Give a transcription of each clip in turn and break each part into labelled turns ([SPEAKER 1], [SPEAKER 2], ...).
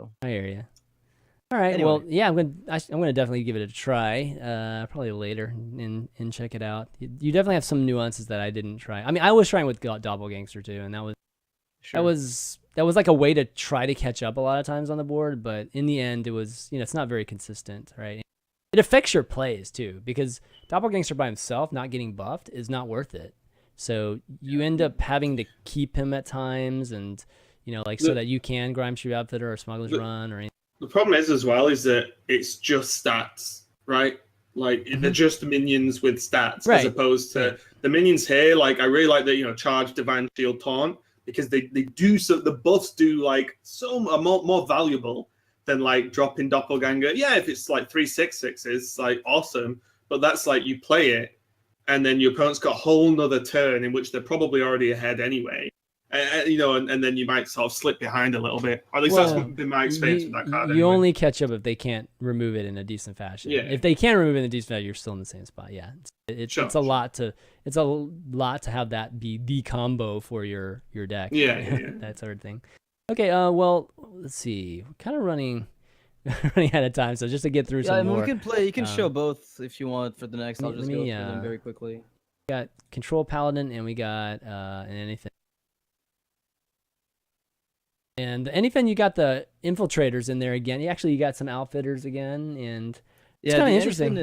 [SPEAKER 1] So
[SPEAKER 2] I hear you. All right.
[SPEAKER 1] anyway,
[SPEAKER 2] Well, yeah, I'm gonna definitely give it a try. Probably later and check it out. You definitely have some nuances that I didn't try. I mean, I was trying with Doppelgangster too, and that
[SPEAKER 1] sure.
[SPEAKER 2] was that was like a way to try to catch up a lot of times on the board, but in the end, it was it's not very consistent, right? It affects your plays too because Doppelgangster by himself not getting buffed is not worth it. So you end up having to keep him at times, and like so
[SPEAKER 3] The,
[SPEAKER 2] that you can grind shoot outfitter or smugglers
[SPEAKER 3] the,
[SPEAKER 2] run or anything.
[SPEAKER 3] the problem is as well is that it's just stats, right? Like they're
[SPEAKER 2] Mhm.
[SPEAKER 3] just minions with stats, as
[SPEAKER 2] Right.
[SPEAKER 3] opposed to
[SPEAKER 2] Right.
[SPEAKER 3] the minions here. Like I really like the charge, divine shield, taunt, because they do so. The buffs do like are more valuable than like dropping doppelganger. Yeah, if it's like 3/6/6s, like awesome, but that's like you play it, and then your opponent's got a whole nother turn in which they're probably already ahead anyway. And then you might sort of slip behind a little bit. Or at least that's
[SPEAKER 2] Well,
[SPEAKER 3] been my experience with that card.
[SPEAKER 2] you
[SPEAKER 3] Anyway.
[SPEAKER 2] only catch up if they can't remove it in a decent fashion.
[SPEAKER 3] Yeah.
[SPEAKER 2] If they can remove it in a decent fashion, you're still in the same spot. Yeah, it's a lot to have that be the combo for your deck.
[SPEAKER 3] Yeah.
[SPEAKER 2] That sort of thing. Okay. Well, let's see. We're kind of running out of time, so just to get through some more.
[SPEAKER 1] We can play. You can show both if you want for the next. I'll just go through them very quickly.
[SPEAKER 2] We got Control Paladin and we got an anything. And anything, you got the infiltrators in there again. You got some outfitters again, and it's kind of interesting.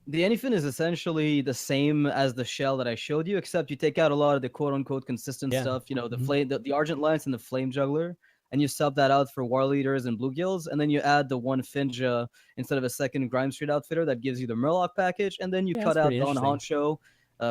[SPEAKER 1] The anything is essentially the same as the shell that I showed you, except you take out a lot of the quote-unquote consistent stuff. The flame, the Argent Lance and the Flame Juggler, and you sub that out for War Leaders and Bluegills, and then you add the one Finja instead of a second Grime Street Outfitter that gives you the Murloc package, and then you cut out Don Honcho.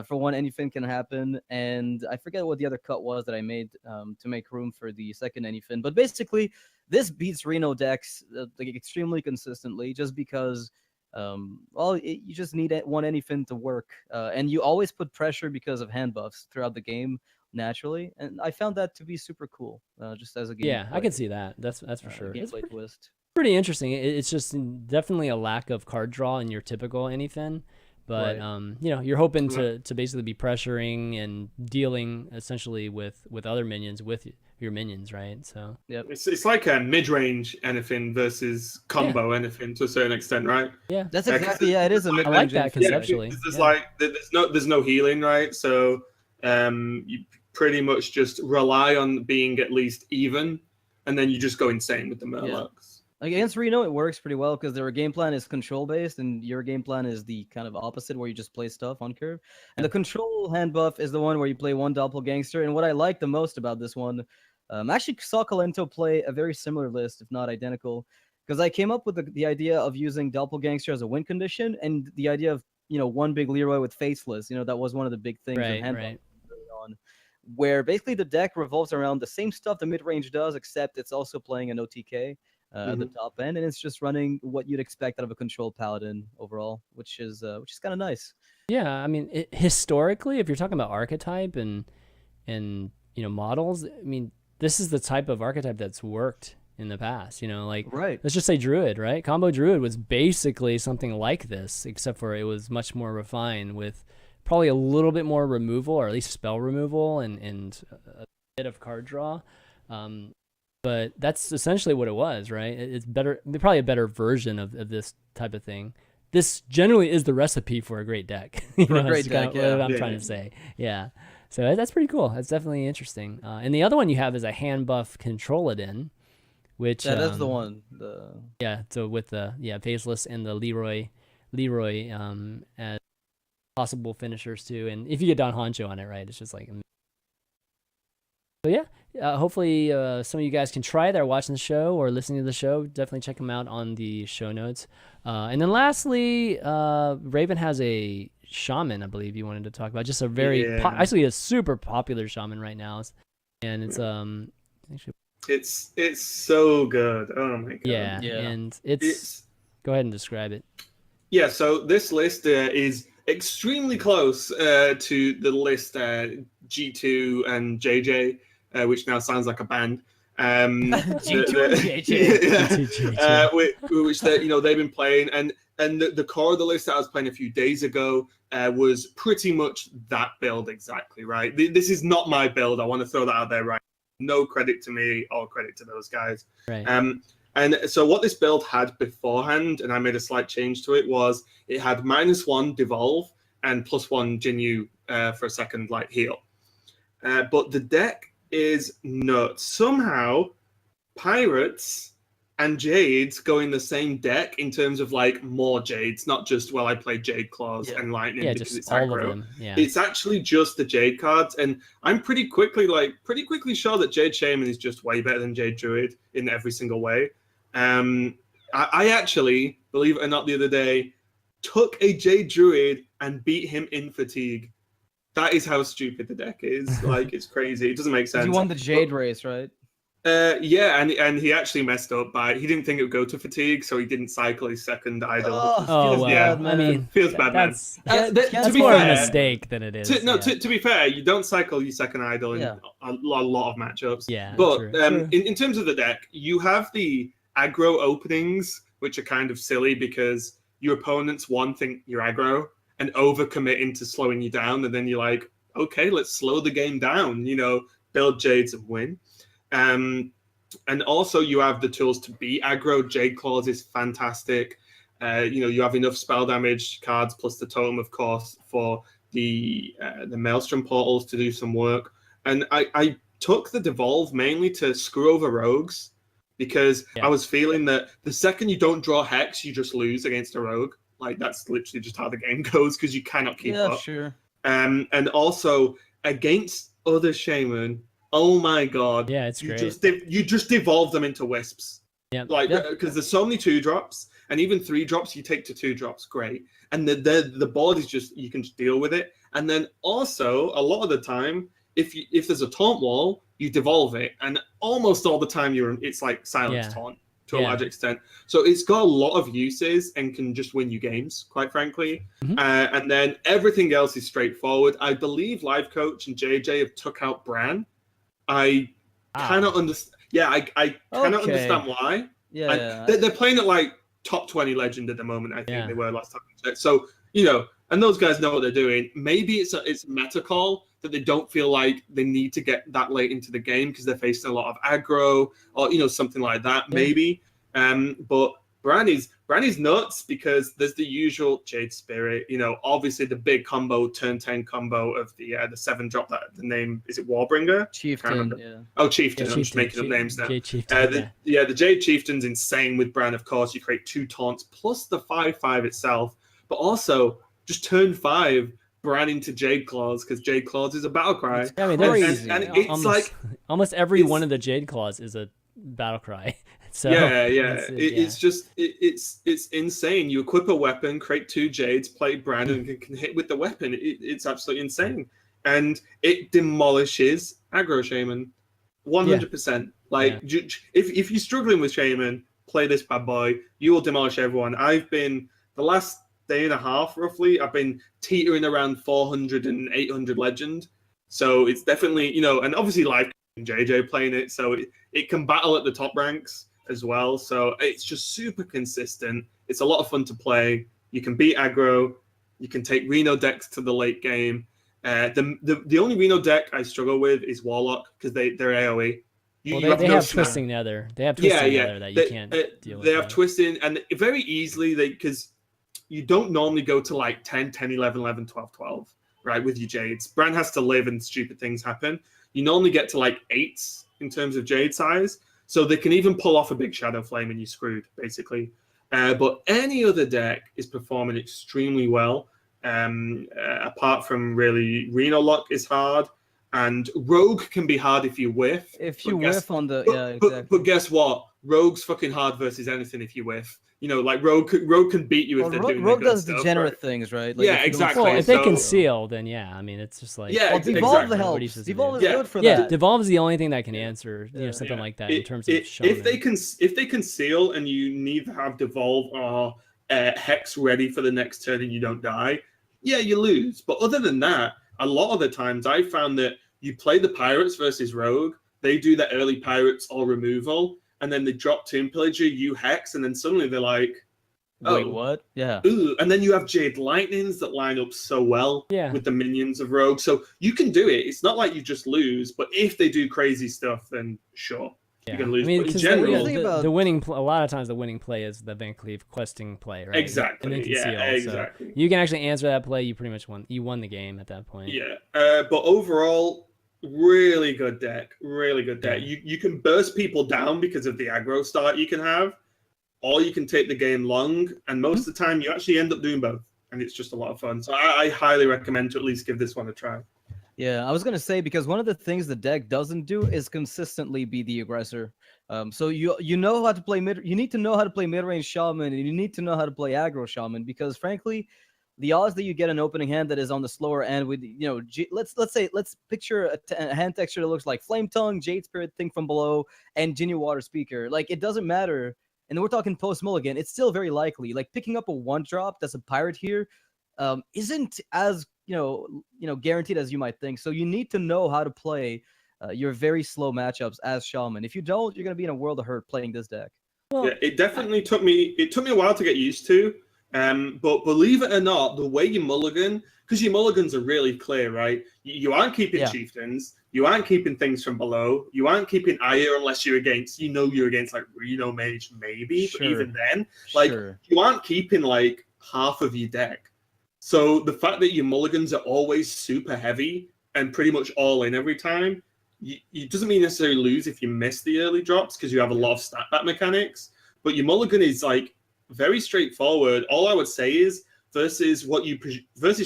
[SPEAKER 1] For one, anything can happen, and I forget what the other cut was that I made to make room for the second anything. But basically, this beats Reno decks extremely consistently, just because, you just need one anything to work, and you always put pressure because of hand buffs throughout the game naturally, and I found that to be super cool, just as a game.
[SPEAKER 2] Yeah, I can see that. That's for sure.
[SPEAKER 1] Gameplay twist.
[SPEAKER 2] Pretty interesting. It's just definitely a lack of card draw in your typical anything. But you're hoping to basically be pressuring and dealing essentially with other minions with your minions, right? So
[SPEAKER 3] it's like a mid-range anything versus combo anything to a certain extent, right?
[SPEAKER 2] Yeah,
[SPEAKER 1] that's exactly it is a mid-range.
[SPEAKER 2] I like that conceptually.
[SPEAKER 3] There's no healing, right? So you pretty much just rely on being at least even, and then you just go insane with the Murlocs.
[SPEAKER 1] Against Reno, it works pretty well because their game plan is control-based, and your game plan is the kind of opposite, where you just play stuff on curve. And the control hand buff is the one where you play one Doppelgangster. And what I like the most about this one, I actually saw Kalento play a very similar list, if not identical, because I came up with the idea of using Doppelgangster as a win condition, and the idea of one big Leroy with Faceless. That was one of the big things in hand buff early on, where basically the deck revolves around the same stuff the mid-range does, except it's also playing an OTK. At the top end, and it's just running what you'd expect out of a control paladin overall, which is kind of nice.
[SPEAKER 2] Yeah, I mean, historically, if you're talking about archetype and models, I mean, this is the type of archetype that's worked in the past. Let's just say Druid, right? Combo Druid was basically something like this, except for it was much more refined with probably a little bit more removal, or at least spell removal and a bit of card draw. But that's essentially what it was, right? It's better, probably a better version of this type of thing. This generally is the recipe for a great deck.
[SPEAKER 1] For a great deck,
[SPEAKER 2] what I'm trying to say. Yeah. So that's pretty cool. That's definitely interesting. And the other one you have is a hand buff Control-It-In, which...
[SPEAKER 1] that's the one.
[SPEAKER 2] Yeah, so with the Faceless and the Leroy as possible finishers too. And if you get Don Honcho on it, right, it's just like... So yeah, hopefully some of you guys can try it that are watching the show or listening to the show. Definitely check them out on the show notes. And then lastly, Raven has a shaman, I believe you wanted to talk about. Just a very actually a super popular shaman right now, and it's actually
[SPEAKER 3] it's so good. Oh my god.
[SPEAKER 2] Yeah. And it's go ahead and describe it.
[SPEAKER 3] Yeah, so this list is extremely close to the list G2 and JJ. Which now sounds like a band.
[SPEAKER 1] G2 and
[SPEAKER 3] JJ. Which they've been playing, and the core of the list that I was playing a few days ago was pretty much that build exactly, right? This is not my build. I want to throw that out there, right? No credit to me, all credit to those guys.
[SPEAKER 2] Right.
[SPEAKER 3] And so what this build had beforehand, and I made a slight change to it, was it had -1 devolve and +1 Jinyu for a second like heal. But the deck is nuts. Somehow, Pirates and Jades go in the same deck in terms of like more Jades, not just, well, I play Jade Claws and Lightning because
[SPEAKER 2] just
[SPEAKER 3] it's
[SPEAKER 2] all
[SPEAKER 3] aggro.
[SPEAKER 2] of them. Yeah.
[SPEAKER 3] It's actually just the Jade cards, and I'm pretty quickly sure that Jade Shaman is just way better than Jade Druid in every single way. I actually, believe it or not, the other day took a Jade Druid and beat him in Fatigue. That is how stupid the deck is. Like, it's crazy. It doesn't make sense.
[SPEAKER 1] You won the Jade race, right?
[SPEAKER 3] Yeah, and he actually messed up he didn't think it would go to Fatigue, so he didn't cycle his second idol.
[SPEAKER 2] Oh, well,
[SPEAKER 3] yeah,
[SPEAKER 2] I mean,
[SPEAKER 3] feels bad, man.
[SPEAKER 2] That's more of a mistake than it is.
[SPEAKER 3] To be fair, you don't cycle your second idol in a lot of matchups.
[SPEAKER 2] Yeah,
[SPEAKER 3] but
[SPEAKER 2] true.
[SPEAKER 3] In terms of the deck, you have the aggro openings, which are kind of silly because your opponents, one, think you're aggro and overcommit into slowing you down, and then you're like, okay, let's slow the game down, build Jades and win. And also you have the tools to beat aggro. Jade Claws is fantastic. You have enough spell damage cards plus the totem, of course, for the Maelstrom portals to do some work. And I took the devolve mainly to screw over rogues because I was feeling that the second you don't draw Hex, you just lose against a rogue. Like, that's literally just how the game goes because you cannot keep up.
[SPEAKER 1] Sure.
[SPEAKER 3] And also against other Shaman, oh my god!
[SPEAKER 2] Yeah, it's great.
[SPEAKER 3] You just devolve them into wisps.
[SPEAKER 2] Yeah,
[SPEAKER 3] because there's so many 2-drops, and even 3-drops you take to 2-drops. Great, and the board is just, you can just deal with it. And then also a lot of the time, if there's a taunt wall, you devolve it, and almost all the time it's like silence taunt to a large extent. So it's got a lot of uses and can just win you games, quite frankly. And then everything else is straightforward. I believe Live Coach and JJ have took out Bran. I cannot understand. Yeah, I cannot understand why. They're playing at like top 20 legend at the moment. I think they were last time I checked. So and those guys know what they're doing. Maybe it's meta call that they don't feel like they need to get that late into the game because they're facing a lot of aggro or something like that. Maybe. But Bran is nuts because there's the usual Jade Spirit, obviously the big combo, turn 10 combo of the 7-drop, that the name, is it Warbringer?
[SPEAKER 1] Chieftain,
[SPEAKER 3] Chieftain. I'm just making up names now.
[SPEAKER 2] Jade Chieftain,
[SPEAKER 3] the Jade Chieftain's insane with Bran, of course. You create 2 taunts plus the 5/5 itself, but also just turn 5 Bran into Jade Claws because Jade Claws is a battle cry.
[SPEAKER 2] I mean, they're easy.
[SPEAKER 3] And it's
[SPEAKER 2] almost every one of the Jade Claws is a battle cry. So
[SPEAKER 3] it's insane. You equip a weapon, create 2 Jades, play Bran, and can hit with the weapon. It's absolutely insane, and it demolishes aggro Shaman 100%. If you're struggling with Shaman, play this bad boy. You will demolish everyone. I've been, the last day and a half roughly, I've been teetering around 400 and 800 legend. So it's definitely, and obviously Live and JJ playing it, so it can battle at the top ranks as well. So it's just super consistent. It's a lot of fun to play. You can beat aggro. You can take Reno decks to the late game. The only Reno deck I struggle with is Warlock because they're AoE.
[SPEAKER 2] They have Twisting Nether. They have Twisting Nether that you can't deal with.
[SPEAKER 3] They have Twisting, and very easily because you don't normally go to like 10, 11, 11, 12, 12, right, with your Jades. Bran has to live and stupid things happen. You normally get to like 8s in terms of Jade size. So they can even pull off a big Shadow Flame and you're screwed, basically. But any other deck is performing extremely well. Apart from really Reno Lock is hard. And Rogue can be hard if you whiff. But guess what? Rogue's fucking hard versus anything if you whiff. Rogue can beat you if they're doing
[SPEAKER 1] Rogue does
[SPEAKER 3] stuff,
[SPEAKER 1] degenerate things, right?
[SPEAKER 3] Exactly.
[SPEAKER 2] Well, if they conceal, then I mean, it's just like
[SPEAKER 1] Devolve helps. Devolve is good for that.
[SPEAKER 2] Yeah, Devolve is the only thing that can answer something like that in terms of
[SPEAKER 3] if they conceal and you neither have Devolve or Hex ready for the next turn and you don't die, you lose. But other than that, a lot of the times I found that you play the Pirates versus Rogue, they do the early Pirates or removal, and then they drop Tomb Pillager, you Hex, and then suddenly they're like,
[SPEAKER 1] wait, what? Yeah.
[SPEAKER 3] Ooh. And then you have Jade Lightnings that line up so well with the minions of Rogue. So you can do it. It's not like you just lose, but if they do crazy stuff, then sure.
[SPEAKER 2] Yeah.
[SPEAKER 3] you're gonna lose.
[SPEAKER 2] I mean,
[SPEAKER 3] but in
[SPEAKER 2] because
[SPEAKER 3] general,
[SPEAKER 2] the winning a lot of times the winning play is the Van Cleave questing play, right?
[SPEAKER 3] Exactly.
[SPEAKER 2] And then conceal.
[SPEAKER 3] Yeah, exactly.
[SPEAKER 2] So you can actually answer that play. You pretty much won. You won the game at that point.
[SPEAKER 3] Yeah. But overall, really good deck. Really good deck.
[SPEAKER 2] Yeah.
[SPEAKER 3] You can burst people down because of the aggro start you can have, or you can take the game long, and most of the time you actually end up doing both, and it's just a lot of fun. So I highly recommend to at least give this one a try.
[SPEAKER 1] Yeah, I was gonna say, because one of the things the deck doesn't do is consistently be the aggressor. So you know how to play mid. You need to know how to play mid range shaman, and you need to know how to play aggro shaman, because frankly, the odds that you get an opening hand that is on the slower end with, let's picture a hand texture that looks like Flame Tongue, Jade Spirit, Think from Below, and Genie Water Speaker. Like, it doesn't matter. And then we're talking post mulligan. It's still very likely. Like, picking up a 1-drop that's a pirate here isn't as guaranteed as you might think. So you need to know how to play your very slow matchups as shaman. If you don't, you're gonna be in a world of hurt playing this deck.
[SPEAKER 3] Well, yeah, it definitely took me a while to get used to. But believe it or not, the way you mulligan, because your mulligans are really clear, right? You aren't keeping chieftains, you aren't keeping things from below, you aren't keeping Aya unless you're against like Reno Mage maybe, but even then, like you aren't keeping like half of your deck. So the fact that your mulligans are always super heavy and pretty much all in every time, it doesn't mean necessarily lose if you miss the early drops because you have a lot of stat back mechanics. But your mulligan is like very straightforward. All I would say is versus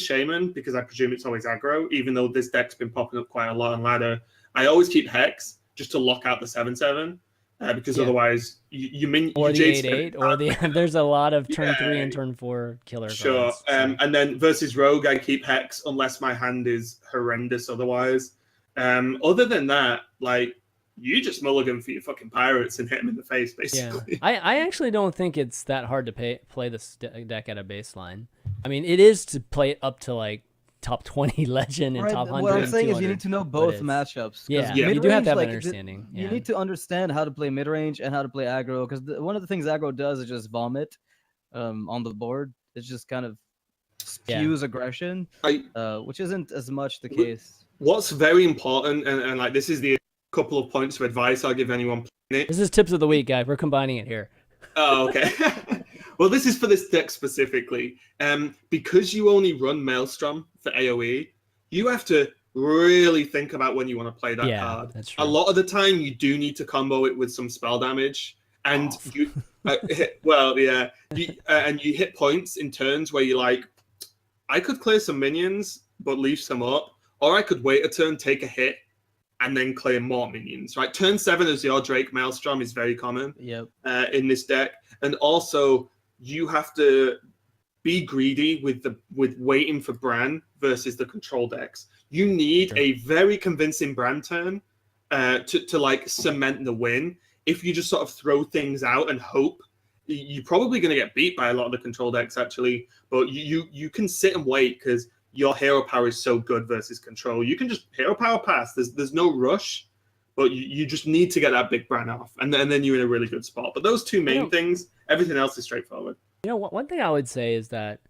[SPEAKER 3] Shaman, because I presume it's always aggro, even though this deck's been popping up quite a lot on ladder. I always keep Hex just to lock out the 7/7. Because otherwise, you
[SPEAKER 2] or the 8/8, or there's a lot of turn 3 and turn 4 killer cards.
[SPEAKER 3] Sure. And then versus Rogue, I keep Hex unless my hand is horrendous otherwise. Other than that, like, you just mulligan for your fucking pirates and hit them in the face, basically.
[SPEAKER 2] Yeah. I actually don't think it's that hard to play this deck at a baseline. I mean, it is to play it up to like top 20 legend and top 100.
[SPEAKER 1] What I'm saying is you need to know both matchups.
[SPEAKER 2] Yeah, you do have to have an understanding.
[SPEAKER 1] You need to understand how to play mid-range and how to play aggro, because one of the things aggro does is just vomit on the board. It just kind of spews aggression, which isn't as much the case.
[SPEAKER 3] What's very important, and like this is the couple of points of advice I'll give anyone playing it.
[SPEAKER 2] This is tips of the week, guys. We're combining it here.
[SPEAKER 3] Oh, okay. Well, this is for this deck specifically. Because you only run Maelstrom for AoE, you have to really think about when you want to play that card.
[SPEAKER 2] That's true.
[SPEAKER 3] A lot of the time, you do need to combo it with some spell damage. And and you hit points in turns where you're like, I could clear some minions, but leave some up. Or I could wait a turn, take a hit, and then clear more minions, right? Turn 7 as your Drake Maelstrom is very common in this deck. And also, you have to be greedy with waiting for Bran versus the control decks. You need a very convincing Bran turn to like cement the win. If you just sort of throw things out and hope, you're probably going to get beat by a lot of the control decks, actually. But you can sit and wait because your hero power is so good versus control. You can just hero power pass. There's no rush, but you just need to get that big Bran off, and then you're in a really good spot. But those two main things, everything else is straightforward.
[SPEAKER 2] One thing I would say is that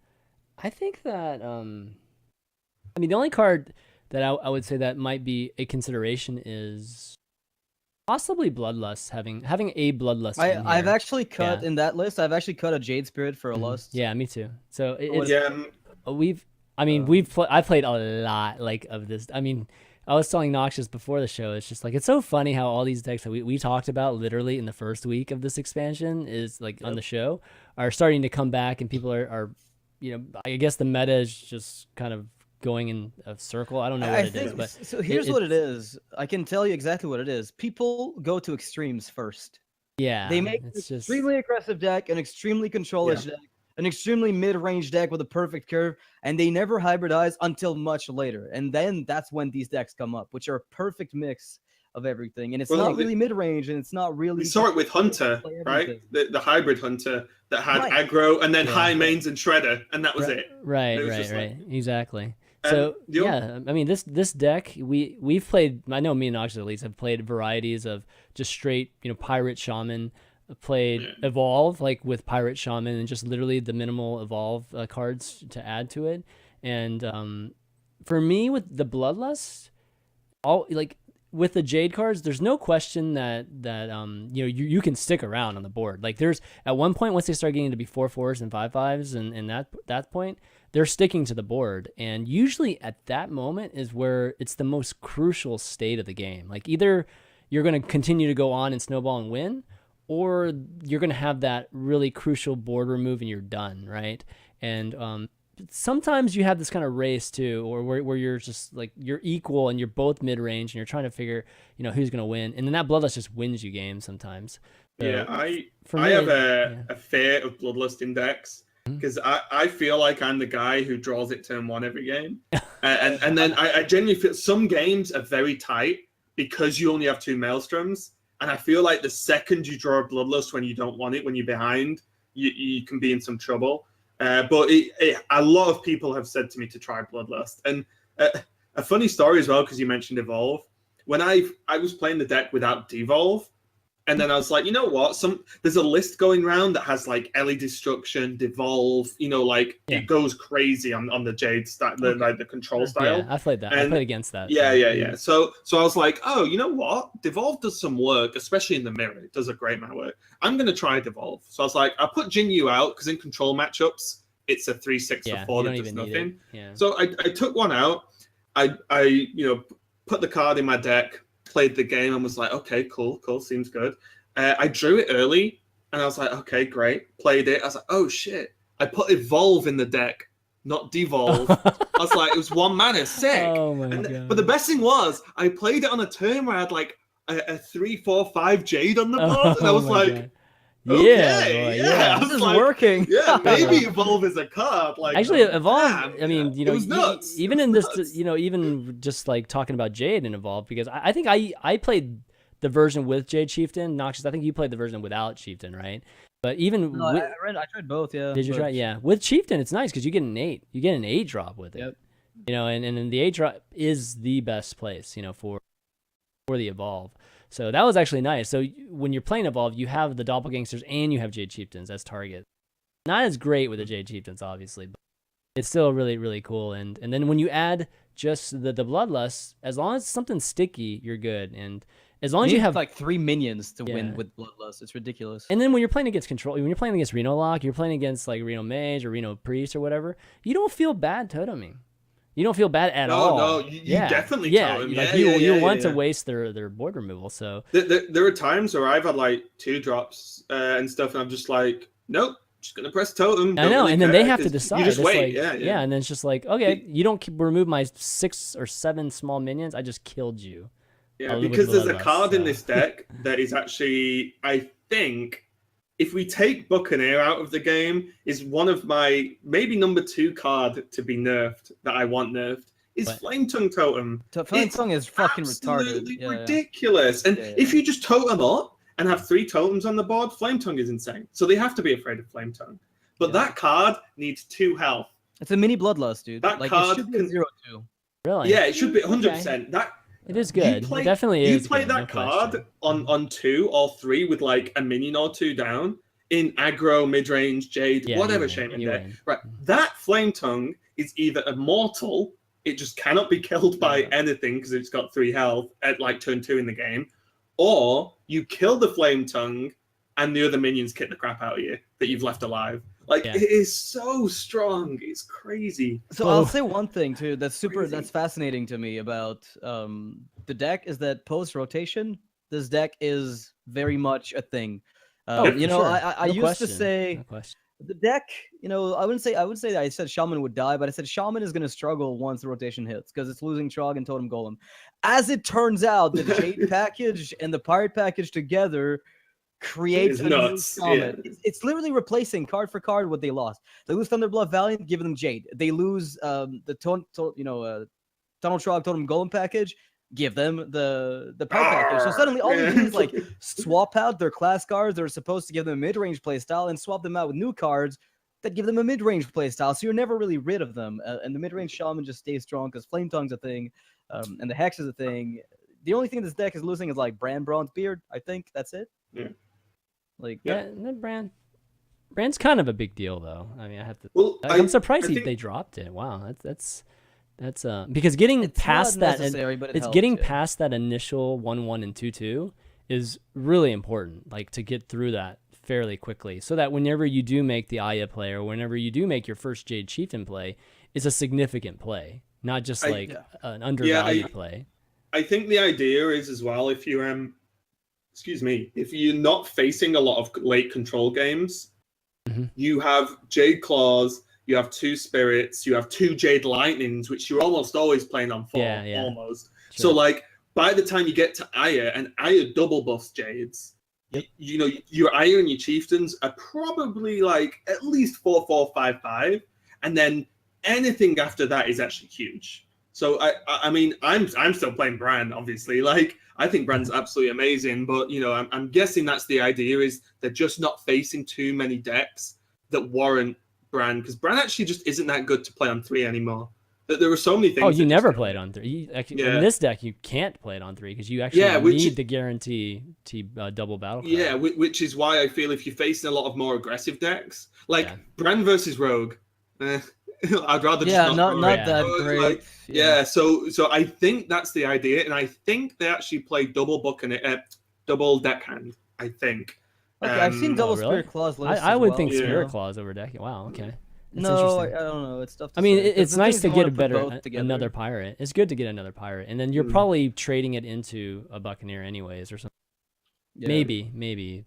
[SPEAKER 2] I think that the only card that I would say that might be a consideration is possibly Bloodlust, having a Bloodlust.
[SPEAKER 1] I've actually cut in that list. I've actually cut a Jade Spirit for a Lust.
[SPEAKER 2] Yeah, me too. So I played a lot of this. I mean, I was telling Noxious before the show, it's just like, it's so funny how all these decks that we talked about literally in the first week of this expansion is on the show are starting to come back, and people are I guess the meta is just kind of going in a circle. I don't know what it is, but
[SPEAKER 1] so here's what it is. I can tell you exactly what it is. People go to extremes first.
[SPEAKER 2] Yeah.
[SPEAKER 1] They make an extremely aggressive deck, an extremely control-ish deck, an extremely mid-range deck with a perfect curve, and they never hybridize until much later. And then that's when these decks come up, which are a perfect mix of everything. And it's not really mid-range, and it's not really...
[SPEAKER 3] We saw it with Hunter, right? The hybrid Hunter that had aggro and then high mains and Shredder, and that was it.
[SPEAKER 2] Right. Exactly. So, I mean, this deck, we've played... I know me and Noxious at least have played varieties of just straight, Pirate Shaman, played Evolve with Pirate Shaman and just literally the minimal Evolve cards to add to it. And for me with the Bloodlust, with the Jade cards, there's no question that you can stick around on the board. Like there's at one point once they start getting to be 4/4s and 5/5s, and that point they're sticking to the board. And usually at that moment is where it's the most crucial state of the game. Like either you're going to continue to go on and snowball and win, or you're going to have that really crucial board remove and you're done, right? And sometimes you have this kind of race too, or where you're just like you're equal and you're both mid range and you're trying to figure who's gonna win, and then that bloodlust just wins you games sometimes. So,
[SPEAKER 3] yeah, I have a fear of bloodlust in decks because I feel like I'm the guy who draws it turn one every game, and then I genuinely feel some games are very tight because you only have 2 maelstroms, and I feel like the second you draw a bloodlust when you don't want it, when you're behind, you can be in some trouble. But a lot of people have said to me to try Bloodlust. And a funny story as well, because you mentioned Evolve. When I was playing the deck without Devolve, and then I was like, you know what? There's a list going around that has like Ellie Destruction, Devolve, it goes crazy on the Jade style, the control style.
[SPEAKER 2] Yeah, I played that. I played against that.
[SPEAKER 3] Yeah. So I was like, oh, you know what? Devolve does some work, especially in the mirror. It does a great amount of work. I'm going to try Devolve. So I was like, I'll put Jin Yu out because in control matchups, it's a 3/6 for 4 that does nothing.
[SPEAKER 2] Yeah.
[SPEAKER 3] So I took one out. I put the card in my deck, played the game, and was like, okay, cool, seems good. I drew it early, and I was like, okay, great. Played it. I was like, oh shit. I put Evolve in the deck, not Devolve. I was like, it was 1 mana, sick.
[SPEAKER 2] Oh my god.
[SPEAKER 3] But the best thing was, I played it on a turn where I had like a 3/4/5 Jade on the board, and I was like,
[SPEAKER 2] god.
[SPEAKER 3] okay,
[SPEAKER 2] Yeah,
[SPEAKER 1] this is working.
[SPEAKER 3] Yeah, maybe Evolve is a card. Like
[SPEAKER 2] actually, Evolve.
[SPEAKER 3] damn,
[SPEAKER 2] I mean,
[SPEAKER 3] it was nuts.
[SPEAKER 2] Even in this, even just like talking about Jade and Evolve, because I think I played the version with Jade Chieftain. Noxious, I think you played the version without Chieftain, right? But even
[SPEAKER 1] I tried both. Yeah.
[SPEAKER 2] Did you try? Yeah, with Chieftain, it's nice because you get an 8. You get an 8 drop with it. Yep. And the 8 drop is the best place, for the Evolve. So that was actually nice. So when you're playing Evolve, you have the Doppelgangsters and you have Jade Chieftains as target. Not as great with the Jade Chieftains, obviously, but it's still really, really cool. And then when you add just the Bloodlust, as long as something's sticky, you're good. And as long as you have
[SPEAKER 1] like 3 minions to win with Bloodlust, it's ridiculous.
[SPEAKER 2] And then when you're playing against control, when you're playing against Reno Lock, you're playing against like Reno Mage or Reno Priest or whatever, you don't feel bad toteming. You don't feel bad at all.
[SPEAKER 3] No, you definitely totem.
[SPEAKER 2] You want to waste their board removal. So
[SPEAKER 3] there are times where I've had like 2 drops and stuff, and I'm just like, nope, just gonna press totem.
[SPEAKER 2] I know,
[SPEAKER 3] really
[SPEAKER 2] and then
[SPEAKER 3] care,
[SPEAKER 2] they have to decide.
[SPEAKER 3] You just
[SPEAKER 2] it's
[SPEAKER 3] wait,
[SPEAKER 2] like,
[SPEAKER 3] yeah.
[SPEAKER 2] And then it's just like, okay, you don't remove my 6 or 7 small minions. I just killed you.
[SPEAKER 3] Yeah, because there's a card in this deck that is actually, I think, if we take Buccaneer out of the game, is one of my maybe number 2 card to be nerfed that I want nerfed. Is Flame Tongue Totem.
[SPEAKER 1] Flame Tongue is fucking
[SPEAKER 3] absolutely
[SPEAKER 1] retarded.
[SPEAKER 3] ridiculous. And if you just totem up and have 3 totems on the board, Flame Tongue is insane. So they have to be afraid of Flame Tongue. But that card needs 2 health.
[SPEAKER 1] It's a mini Bloodlust, dude.
[SPEAKER 3] That card
[SPEAKER 1] it should be 0/2.
[SPEAKER 2] Really?
[SPEAKER 3] Yeah, it should be 100%.
[SPEAKER 2] Okay. It is good. It definitely is.
[SPEAKER 3] You play that card on 2 or 3 with like a minion or 2 down in aggro, mid-range, Jade, whatever shape in there. Right. That Flame Tongue is either immortal, it just cannot be killed by anything because it's got 3 health at like turn 2 in the game, or you kill the Flame Tongue and the other minions kick the crap out of you that you've left alive. Like it is so strong, it's crazy.
[SPEAKER 1] So I'll say one thing too that's fascinating to me about the deck is that post rotation, this deck is very much a thing. I used to say the deck, I would say that I said Shaman would die, but I said Shaman is going to struggle once the rotation hits because it's losing Trog and Totem Golem. As it turns out, the Jade package and the Pirate package together creates a new Shaman. Yeah. It's literally replacing card for card what they lost. They lose Thunderblood Valiant, give them Jade. They lose the Tunnel Trog Totem Golem package, give them the Pirate package. So suddenly all they do is like swap out their class cards that are supposed to give them a mid-range playstyle and swap them out with new cards that give them a mid-range playstyle. So you're never really rid of them. And the mid-range Shaman just stays strong because Flame Tongue's a thing, and the Hex is a thing. The only thing this deck is losing is like Brand Bronze Beard. I think that's it.
[SPEAKER 3] Yeah.
[SPEAKER 2] Brand's kind of a big deal though. I mean, I have to. Well, I'm surprised they dropped it. Wow, that's That's because getting
[SPEAKER 1] It's
[SPEAKER 2] past
[SPEAKER 1] not
[SPEAKER 2] that,
[SPEAKER 1] necessary, but it
[SPEAKER 2] it's
[SPEAKER 1] helps,
[SPEAKER 2] getting
[SPEAKER 1] yeah.
[SPEAKER 2] past that initial 1-1 and 2-2 is really important. Like to get through that fairly quickly, so that whenever you do make the Aya play, or whenever you do make your first Jade Chieftain play, it's a significant play, not just an undervalued play.
[SPEAKER 3] I think the idea is as well, if you if you're not facing a lot of late control games, you have Jade Claws, you have 2 Spirits, you have 2 Jade Lightnings, which you're almost always playing on 4, almost. Sure. So like by the time you get to Aya, and Aya double buffs Jades, you know, your Aya and your Chieftains are probably like at least 4-4-5-5, and then anything after that is actually huge. So I mean, I'm still playing Bran, obviously. Like I think Bran's absolutely amazing, but you know, I'm guessing that's the idea, is they're just not facing too many decks that warrant Bran, because Bran actually just isn't that good to play on 3 anymore. There are so many things.
[SPEAKER 2] Oh, you never played on 3. In this deck, you can't play it on 3 because you actually need the guarantee double battle cry.
[SPEAKER 3] Yeah, which is why I feel if you're facing a lot of more aggressive decks, like Bran versus Rogue, I'd rather just not
[SPEAKER 1] that great.
[SPEAKER 3] Like, so I think that's the idea, and I think they actually play double deckhand. I think.
[SPEAKER 1] Okay, I've seen double Spirit Claws.
[SPEAKER 2] I would think Spirit Claws over deck. Wow. Okay. That's
[SPEAKER 1] no, I don't know. It's tough to
[SPEAKER 2] I mean,
[SPEAKER 1] say,
[SPEAKER 2] it's nice to get another pirate. It's good to get another pirate, and then you're probably trading it into a Buccaneer anyways, or something. Yeah. Maybe.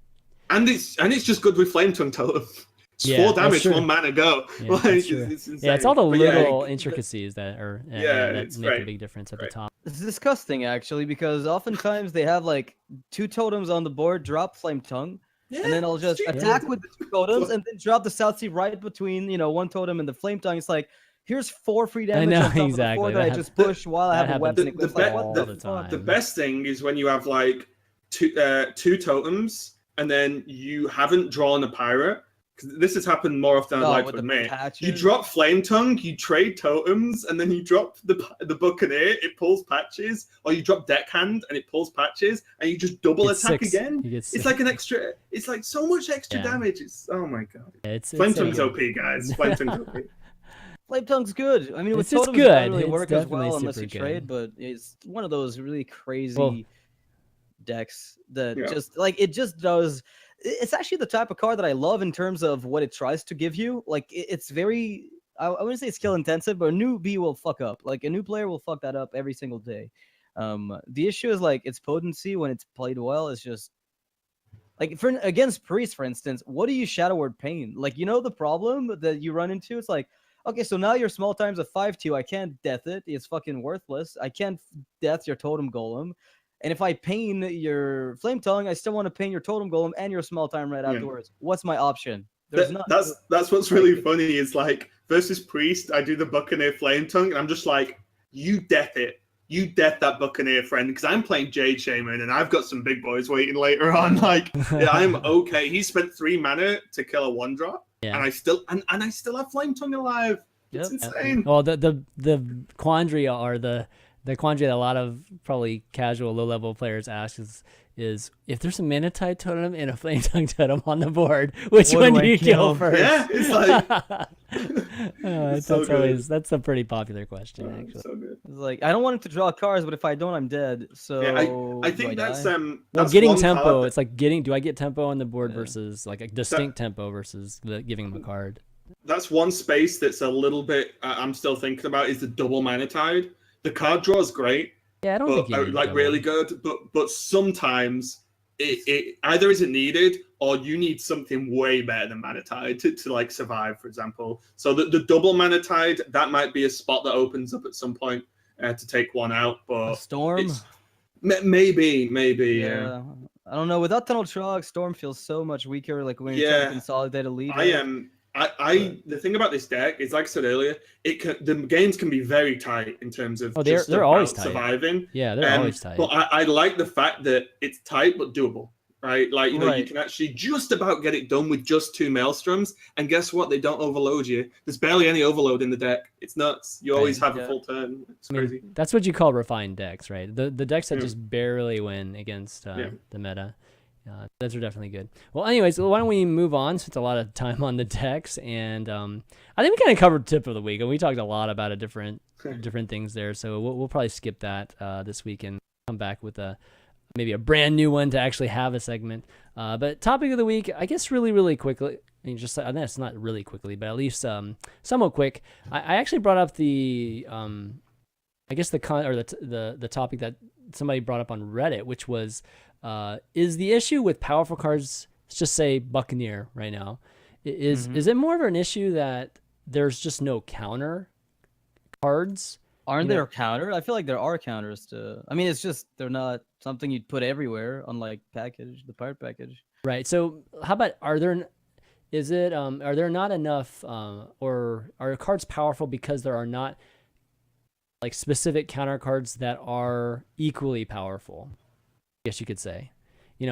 [SPEAKER 3] And it's just good with Flame Tongue Totem. It's 4 damage, 1 mana go.
[SPEAKER 2] Yeah, like, it's insane. It's all the little intricacies that are that make a big difference at the top.
[SPEAKER 1] It's disgusting actually, because oftentimes they have like 2 totems on the board, drop Flame Tongue. And then I'll just attack with the 2 totems and then drop the South Sea right between, 1 totem and the Flame Tongue. It's like, here's 4 free damage on top of the 4 that I just push while I have a weapon.
[SPEAKER 3] The best thing is when you have like 2 totems and then you haven't drawn a pirate. Because this has happened more often than I'd like to admit. You drop Flame Tongue, you trade totems, and then you drop the Buccaneer, it pulls patches, or you drop Deckhand and it pulls patches, and you just double attack again. It's like an extra. It's like so much extra damage. It's oh my god. Flame Tongue's OP, guys. Flame Tongue's OP.
[SPEAKER 1] Flame Tongue's good. I mean, with totems, it doesn't really work as well unless you trade, but it's one of those really crazy decks that just like it just does. It's actually the type of card that I love in terms of what it tries to give you. Like it's very, I wouldn't say skill intensive, but a newbie will fuck up. Like a new player will fuck that up every single day. The issue is like its potency when it's played well is just like against Priest, for instance. What do you Shadow Word Pain? Like the problem that you run into. It's like, okay, so now your small time's a 5/2. I can't death it. It's fucking worthless. I can't death your Totem Golem. And if I pain your Flame Tongue, I still want to pain your Totem Golem and your small time right afterwards. What's my option? There's not.
[SPEAKER 3] That's what's really funny is like versus Priest, I do the Buccaneer Flame Tongue, and I'm just like, you death it. You death that Buccaneer friend, because I'm playing Jade Shaman and I've got some big boys waiting later on. Like I'm okay. He spent 3 mana to kill a 1-drop, and I still have Flame Tongue alive. It's insane.
[SPEAKER 2] Well, the quandary or the quandary that a lot of probably casual low-level players ask is if there's a Manatide totem and a Flame Tongue totem on the board, which one do you kill first?
[SPEAKER 3] Yeah, it's like
[SPEAKER 2] that's a pretty popular question, actually.
[SPEAKER 3] So good.
[SPEAKER 1] It's like I don't want him to draw cards, but if I don't, I'm dead. So
[SPEAKER 3] I think that's
[SPEAKER 2] getting tempo. It's like do I get tempo on the board versus like a distinct tempo versus giving him a card.
[SPEAKER 3] That's one space that's a little bit I'm still thinking about is the double Manatide. The card draw is great.
[SPEAKER 2] Yeah, I don't think
[SPEAKER 3] like really good, but sometimes it either isn't needed or you need something way better than Manatide to like survive, for example. So the double Manatide, that might be a spot that opens up at some point to take one out. But
[SPEAKER 1] a Storm,
[SPEAKER 3] maybe.
[SPEAKER 1] Yeah. I don't know. Without Tunnel Trog, Storm feels so much weaker. Like when you're trying to consolidate a lead.
[SPEAKER 3] The thing about this deck is, like I said earlier, the games can be very tight in terms of
[SPEAKER 2] they're always tight.
[SPEAKER 3] Surviving.
[SPEAKER 2] Yeah, they're always tight.
[SPEAKER 3] But I like the fact that it's tight but doable, right? Like you can actually just about get it done with just 2 Maelstroms, and guess what? They don't overload you. There's barely any overload in the deck. It's nuts. You always have a full turn. It's crazy.
[SPEAKER 2] That's what you call refined decks, right? The decks that just barely win against the meta. Those are definitely good. Well, anyways, why don't we move on? Spent a lot of time on the decks, and I think we kind of covered tip of the week, and we talked a lot about different different things there. So we'll probably skip that this week and come back with maybe a brand new one to actually have a segment. But topic of the week, I guess really quickly. I mean, just it's not really quickly, but at least somewhat quick. I actually brought up the I guess the topic that somebody brought up on Reddit, which was is the issue with powerful cards, let's just say Buccaneer right now, is it more of an issue that there's just no counter cards?
[SPEAKER 1] Aren't there counter? I feel like there are counters to. I mean, it's just they're not something you'd put everywhere, unlike the pirate package.
[SPEAKER 2] Right. So how about are there not enough or are cards powerful because there are not like specific counter cards that are equally powerful? I guess you could say.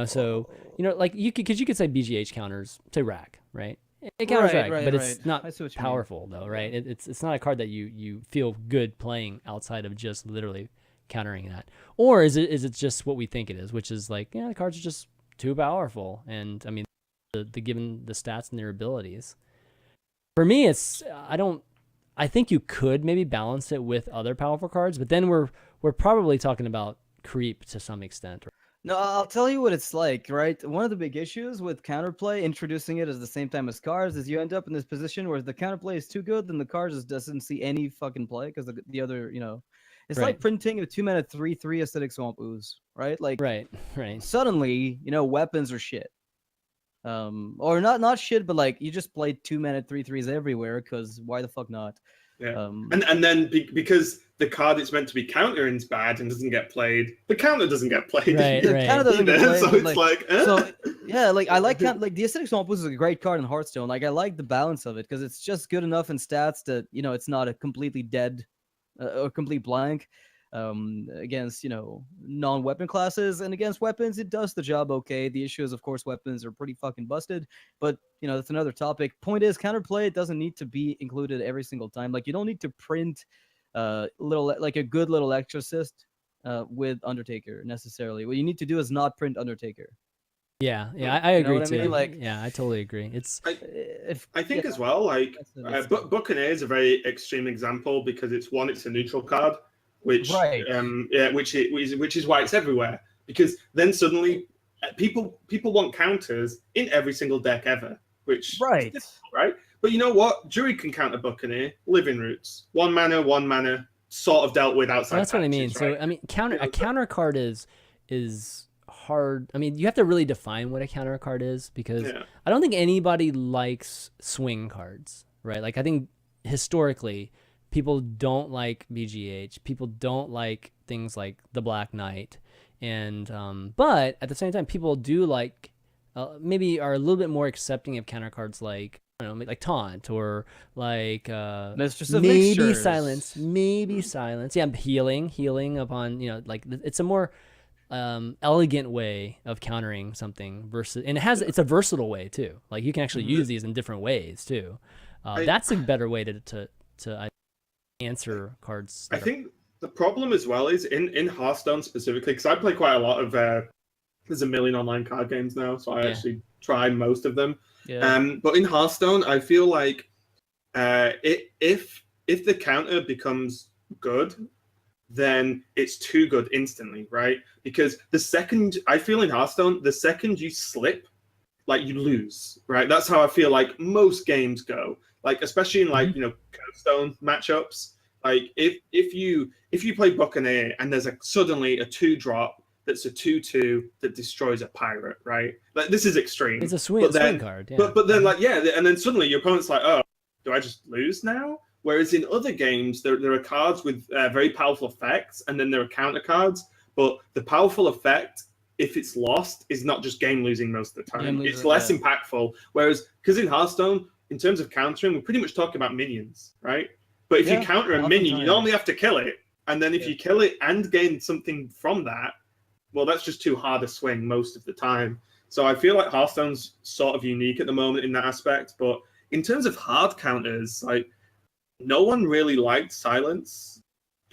[SPEAKER 2] So like you could say BGH counters to rack, right? It counters rack, but it's not powerful though, right? It's not a card that you feel good playing outside of just literally countering that. Or is it just what we think it is, which is like, the cards are just too powerful, and I mean the given the stats and their abilities. For me, I think you could maybe balance it with other powerful cards, but then we're probably talking about creep to some extent.
[SPEAKER 1] No, I'll tell you what it's like, right? One of the big issues with counterplay, introducing it at the same time as cards, is you end up in this position where if the counterplay is too good, then the card just doesn't see any fucking play because the other, it's like printing a 2-mana 3/3 acidic swamp ooze, right? Like,
[SPEAKER 2] right.
[SPEAKER 1] Suddenly, weapons are shit. Or not shit, but like you just played 2-mana 3/3s everywhere because why the fuck not?
[SPEAKER 3] Yeah. And then because the card it's meant to be countering is bad and doesn't get played, the counter doesn't get played.
[SPEAKER 2] Right.
[SPEAKER 1] The counter doesn't get played.
[SPEAKER 3] So it's like
[SPEAKER 1] so yeah, like I like the acidic swamp ooze is a great card in Hearthstone. Like I like the balance of it because it's just good enough in stats that it's not a completely dead or complete blank. Against non-weapon classes, and against weapons it does the job okay. The issue is, of course, weapons are pretty fucking busted, but that's another topic. Point is, counterplay doesn't need to be included every single time. Like you don't need to print a good little exorcist with Undertaker necessarily. What you need to do is not print Undertaker.
[SPEAKER 2] Yeah, I agree too.
[SPEAKER 1] I mean? Like,
[SPEAKER 2] yeah, I totally agree.
[SPEAKER 3] I think as well, like Buccaneer is a very extreme example because it's a neutral card. Which is why it's everywhere, because then suddenly people want counters in every single deck ever, which
[SPEAKER 1] right.
[SPEAKER 3] But you know what? Jury can counter Buccaneer, Living Roots, 1 mana, sort of dealt with outside.
[SPEAKER 2] That's patches, what I mean. Right? So I mean, a counter card is hard. I mean, you have to really define what a counter card is, because I don't think anybody likes swing cards, right? Like I think historically, people don't like BGH. People don't like things like the Black Knight, and but at the same time, people do like maybe are a little bit more accepting of counter cards like like Taunt or like maybe Silence. Yeah, healing upon like it's a more elegant way of countering something versus, and it's a versatile way too. Like you can actually use these in different ways too. That's a better way to answer cards.
[SPEAKER 3] I think the problem as well is in Hearthstone specifically, because I play quite a lot of there's a million online card games now, so I actually try most of them. But in Hearthstone, I feel like if the counter becomes good, then it's too good instantly, right? Because the second I feel in Hearthstone, the second you slip, like you lose, right? That's how I feel like most games go. Like especially in like Hearthstone matchups, like if you play Buccaneer and there's suddenly a 2-drop that's a 2/2 that destroys a pirate, right? Like this is extreme.
[SPEAKER 2] It's a swing card, yeah.
[SPEAKER 3] But then and then suddenly your opponent's like, oh, do I just lose now? Whereas in other games there are cards with very powerful effects, and then there are counter cards. But the powerful effect, if it's lost, is not just game losing most of the time. It's less impactful. Whereas because in Hearthstone, in terms of countering, we're pretty much talking about minions, right? But if you counter a minion, you normally have to kill it. And then if you kill it and gain something from that, well, that's just too hard a swing most of the time. So I feel like Hearthstone's sort of unique at the moment in that aspect. But in terms of hard counters, like no one really liked Silence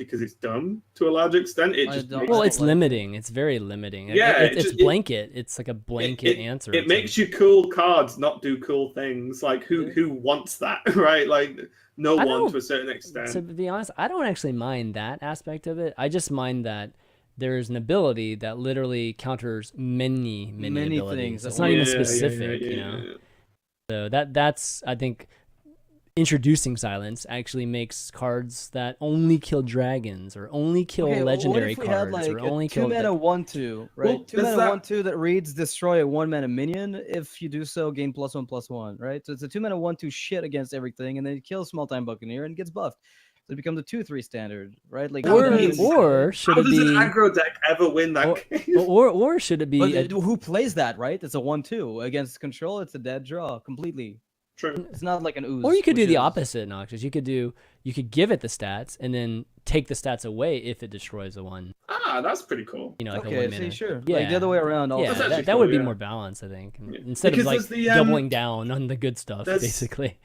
[SPEAKER 3] because it's dumb to a large extent.
[SPEAKER 2] It's limiting. It's very limiting.
[SPEAKER 3] Yeah,
[SPEAKER 2] it's blanket. It's like a blanket answer.
[SPEAKER 3] It makes you cool cards not do cool things. Like who wants that, right? Like no one to a certain extent.
[SPEAKER 2] To be honest, I don't actually mind that aspect of it. I just mind that there is an ability that literally counters many abilities. Things. It's not even specific, you know. Yeah. So that's I think introducing silence actually makes cards that only kill dragons or only kill legendary cards or only kill
[SPEAKER 1] 2 mana 1/2, right? Well, 2 mana 1/2 that reads destroy a 1 mana minion. If you do so, gain +1/+1, right? So it's a 2 mana 1/2 shit against everything, and then it kills Small Time Buccaneer and gets buffed. So it becomes a 2/3 standard, right? Like
[SPEAKER 2] or should it be?
[SPEAKER 3] How does an aggro deck ever win that game?
[SPEAKER 2] Or should it be?
[SPEAKER 1] Who plays that, right? It's a 1/2 against control. It's a dead draw completely.
[SPEAKER 3] True.
[SPEAKER 1] It's not like an ooze.
[SPEAKER 2] Or you could do the opposite, Noxious. You could give it the stats and then take the stats away if it destroys a one.
[SPEAKER 3] That's pretty cool.
[SPEAKER 2] You know, like
[SPEAKER 1] okay,
[SPEAKER 2] a 1 mana.
[SPEAKER 1] Sure. Yeah, like the other way around.
[SPEAKER 2] Also. Yeah, that would be more balanced, I think. Instead of like doubling down on the good stuff, basically.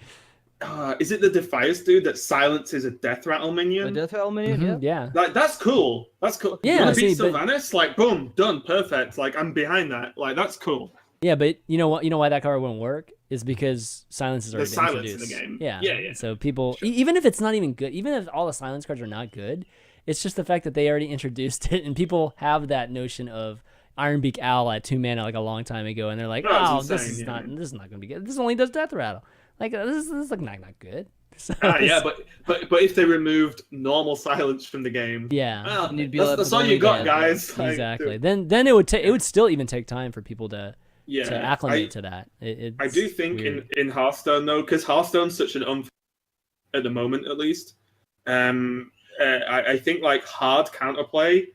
[SPEAKER 3] Is it the Defias dude that silences a Death Rattle minion?
[SPEAKER 1] A Death Rattle minion,
[SPEAKER 3] yeah. Like that's cool. That's cool.
[SPEAKER 2] Yeah,
[SPEAKER 3] you want to beat Sylvanas? Like boom, done, perfect. Like I'm behind that. Like that's cool.
[SPEAKER 2] Yeah, but you know what? You know why that card wouldn't work is because silence is already introduced.
[SPEAKER 3] In the game.
[SPEAKER 2] Yeah. So people, even if it's not even good, even if all the silence cards are not good, it's just the fact that they already introduced it, and people have that notion of Ironbeak Owl at 2 mana like a long time ago, and they're like, this is not going to be good. This only does Death Rattle. Like this is like not good. So
[SPEAKER 3] but if they removed normal silence from the game, that's all you got, guys.
[SPEAKER 2] Exactly. Then it would still even take time for people to acclimate to that.
[SPEAKER 3] I do think in Hearthstone though, because Hearthstone's such an at the moment at least. I think like hard counterplay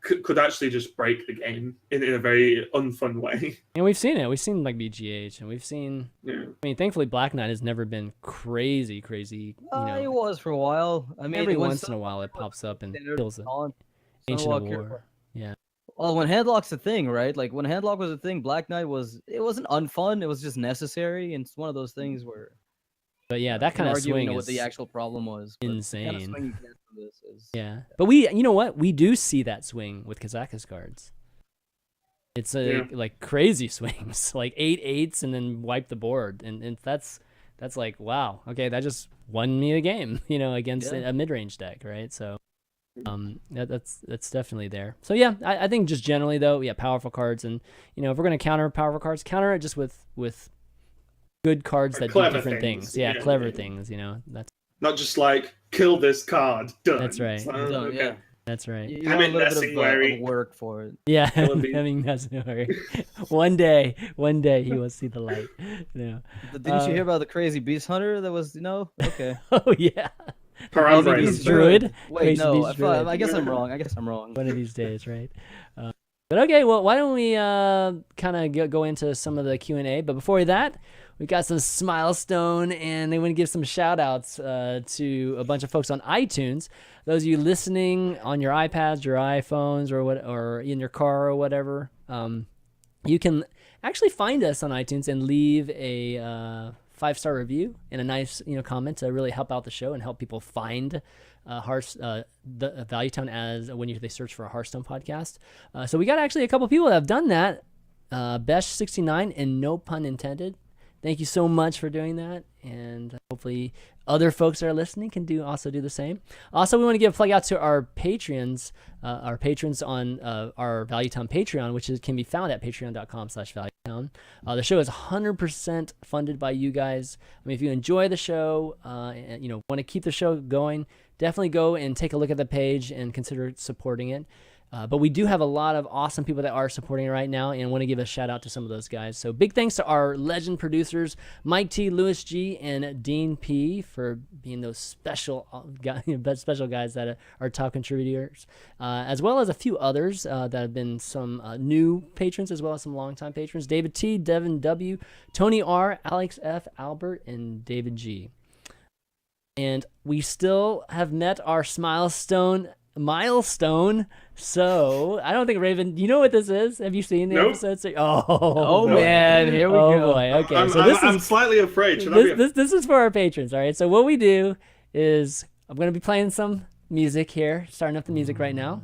[SPEAKER 3] could actually just break the game in a very unfun way.
[SPEAKER 2] And we've seen it. We've seen like BGH, and we've seen. I mean, thankfully, Black Knight has never been crazy. You know,
[SPEAKER 1] it was for a while. I mean,
[SPEAKER 2] every once in a while it pops up and kills it. Ancient of War. Yeah.
[SPEAKER 1] Well, when Handlock's a thing, right? Like when Handlock was a thing, Black Knight it wasn't unfun. It was just necessary, and it's one of those things where.
[SPEAKER 2] But yeah, that kind of swing is
[SPEAKER 1] what the actual problem was.
[SPEAKER 2] Insane. Yeah, but you know what? We do see that swing with Kazakus cards. It's like crazy swings, like 8/8s and then wipe the board, and that's like wow. Okay, that just won me a game, you know, against a mid-range deck, right? So, that's definitely there. So yeah, I think just generally though, powerful cards, and you know, if we're gonna counter powerful cards, counter it just with good cards that do different things. Yeah, clever things. You know, that's.
[SPEAKER 3] Not just like kill this card. Done.
[SPEAKER 2] That's right.
[SPEAKER 1] Yeah.
[SPEAKER 2] That's right.
[SPEAKER 1] You have a little bit of work for it.
[SPEAKER 2] Yeah, having Messinwary. One day he will see the light. Yeah.
[SPEAKER 1] Didn't you hear about the crazy beast hunter that was okay?
[SPEAKER 2] Oh yeah.
[SPEAKER 3] Crazy
[SPEAKER 2] beast druid.
[SPEAKER 1] Wait, no. I guess I'm wrong.
[SPEAKER 2] One of these days, right? But okay, well, why don't we kind of go into some of the Q&A? But before that, we got some Smilestone, and they want to give some shout-outs to a bunch of folks on iTunes. Those of you listening on your iPads, your iPhones, or in your car or whatever, you can actually find us on iTunes and leave a 5-star review and a nice comment to really help out the show and help people find the Value Town as when they search for a Hearthstone podcast. So we got actually a couple people that have done that. Besh69 and no pun intended. Thank you so much for doing that, and hopefully other folks that are listening can also do the same. Also, we want to give a plug out to our patrons on our Value Town Patreon, which can be found at patreon.com/ValueTown. The show is 100% funded by you guys. I mean, if you enjoy the show, and want to keep the show going, definitely go and take a look at the page and consider supporting it. But we do have a lot of awesome people that are supporting it right now, and want to give a shout out to some of those guys. So big thanks to our legend producers, Mike T, Lewis G, and Dean P, for being those special guys that are top contributors, as well as a few others that have been some new patrons, as well as some longtime patrons: David T, Devin W, Tony R, Alex F, Albert, and David G. And we still have met our milestone. So I don't think Raven, you know what this is? Have you seen the episodes?
[SPEAKER 1] Man, here we go.
[SPEAKER 2] Boy. Okay,
[SPEAKER 3] I'm slightly afraid.
[SPEAKER 2] This is for our patrons. All right. So what we do is I'm going to be playing some music here. Starting up the music right now.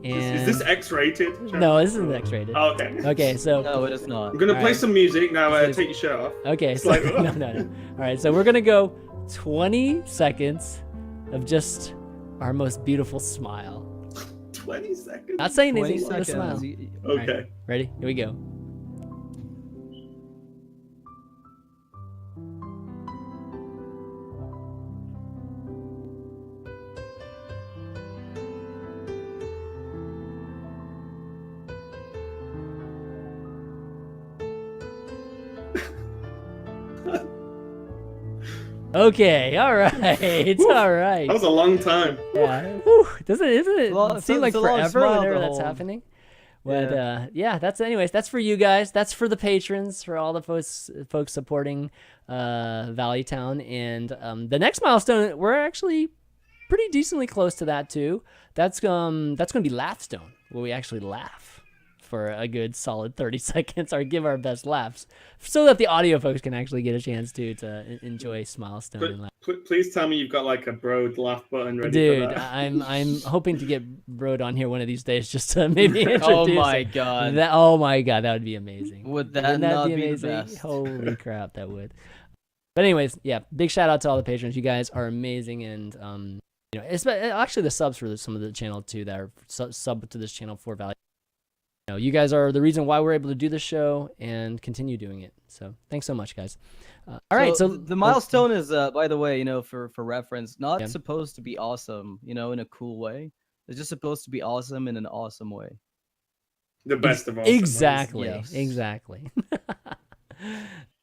[SPEAKER 2] And...
[SPEAKER 3] Is this X-rated?
[SPEAKER 2] No, this isn't X-rated.
[SPEAKER 3] Oh, okay.
[SPEAKER 2] Okay, so
[SPEAKER 1] no, it is not.
[SPEAKER 3] I'm gonna play some music now. Take your shirt off.
[SPEAKER 2] Okay, so no. All right, so we're gonna go 20 seconds of just our most beautiful smile.
[SPEAKER 3] 20 seconds.
[SPEAKER 2] Not saying anything. Just smile.
[SPEAKER 3] Okay.
[SPEAKER 2] Right, ready? Here we go. Okay, all right, all right.
[SPEAKER 3] That was a long time.
[SPEAKER 2] Yeah, isn't it seem like forever whenever that's happening? But yeah, that's for you guys. That's for the patrons, for all the folks supporting Valleytown. And the next milestone, we're actually pretty decently close to that too. That's gonna be Laughstone, where we actually laugh for a good solid 30 seconds or give our best laughs so that the audio folks can actually get a chance to enjoy Smilestone and laugh.
[SPEAKER 3] Please tell me you've got like a broed laugh button ready.
[SPEAKER 2] Dude,
[SPEAKER 3] for that.
[SPEAKER 2] I'm hoping to get Broad on here one of these days just to maybe introduce
[SPEAKER 1] Oh my god,
[SPEAKER 2] that would be amazing.
[SPEAKER 1] Would that not be amazing?
[SPEAKER 2] The best? Holy crap, that would. But anyways, yeah, big shout out to all the patrons. You guys are amazing, and it's actually the subs for some of the channel too that are sub to this channel for Valley. You guys are the reason why we're able to do this show and continue doing it. So thanks so much, guys. All right, so
[SPEAKER 1] the milestone is, by the way, for reference, not supposed to be awesome, in a cool way. It's just supposed to be awesome in an awesome way.
[SPEAKER 3] The best of all.
[SPEAKER 2] Exactly.
[SPEAKER 1] Yes.
[SPEAKER 2] Exactly.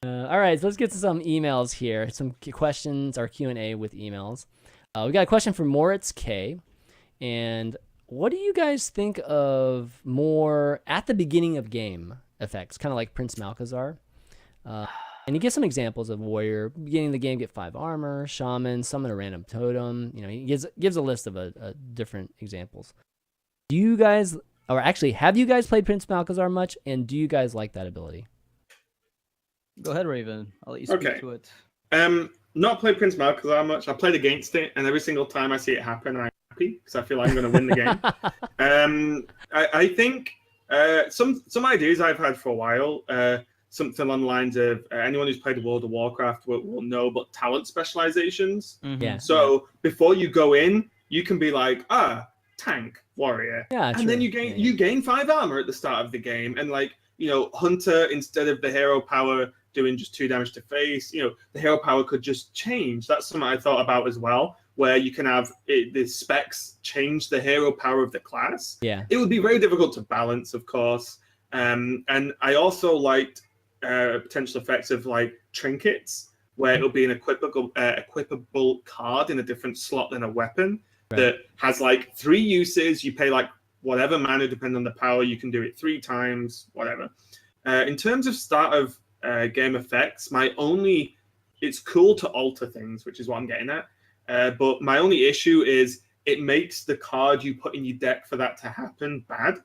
[SPEAKER 2] All right, so let's get to some emails here. Some questions, our Q&A with emails. We got a question from Moritz K. And what do you guys think of more at the beginning of game effects, kind of like Prince Malchezaar? And he gives some examples of warrior beginning of the game, get 5 armor, shaman, summon a random totem. He gives a list of different examples. Do you guys, or actually, have you guys played Prince Malchezaar much? And do you guys like that ability?
[SPEAKER 1] Go ahead, Raven. I'll let you speak to it.
[SPEAKER 3] Not played Prince Malchezaar much. I played against it, and every single time I see it happen, I'm happy because I feel like I'm going to win the game. I think some ideas I've had for a while, something along the lines of anyone who's played World of Warcraft will know about talent specializations.
[SPEAKER 2] Mm-hmm. Yeah.
[SPEAKER 3] So before you go in, you can be like, tank, warrior.
[SPEAKER 2] Yeah,
[SPEAKER 3] and then you gain 5 armor at the start of the game, and hunter, instead of the hero power doing just 2 damage to face, the hero power could just change. That's something I thought about as well, where you can have the specs change the hero power of the class.
[SPEAKER 2] Yeah.
[SPEAKER 3] It would be very difficult to balance, of course. And I also liked potential effects of trinkets, where it'll be an equipable card in a different slot than a weapon that has 3 uses. You pay whatever mana, depending on the power. You can do it 3 times, whatever. In terms of start of game effects, it's cool to alter things, which is what I'm getting at. But my only issue is it makes the card you put in your deck for that to happen bad,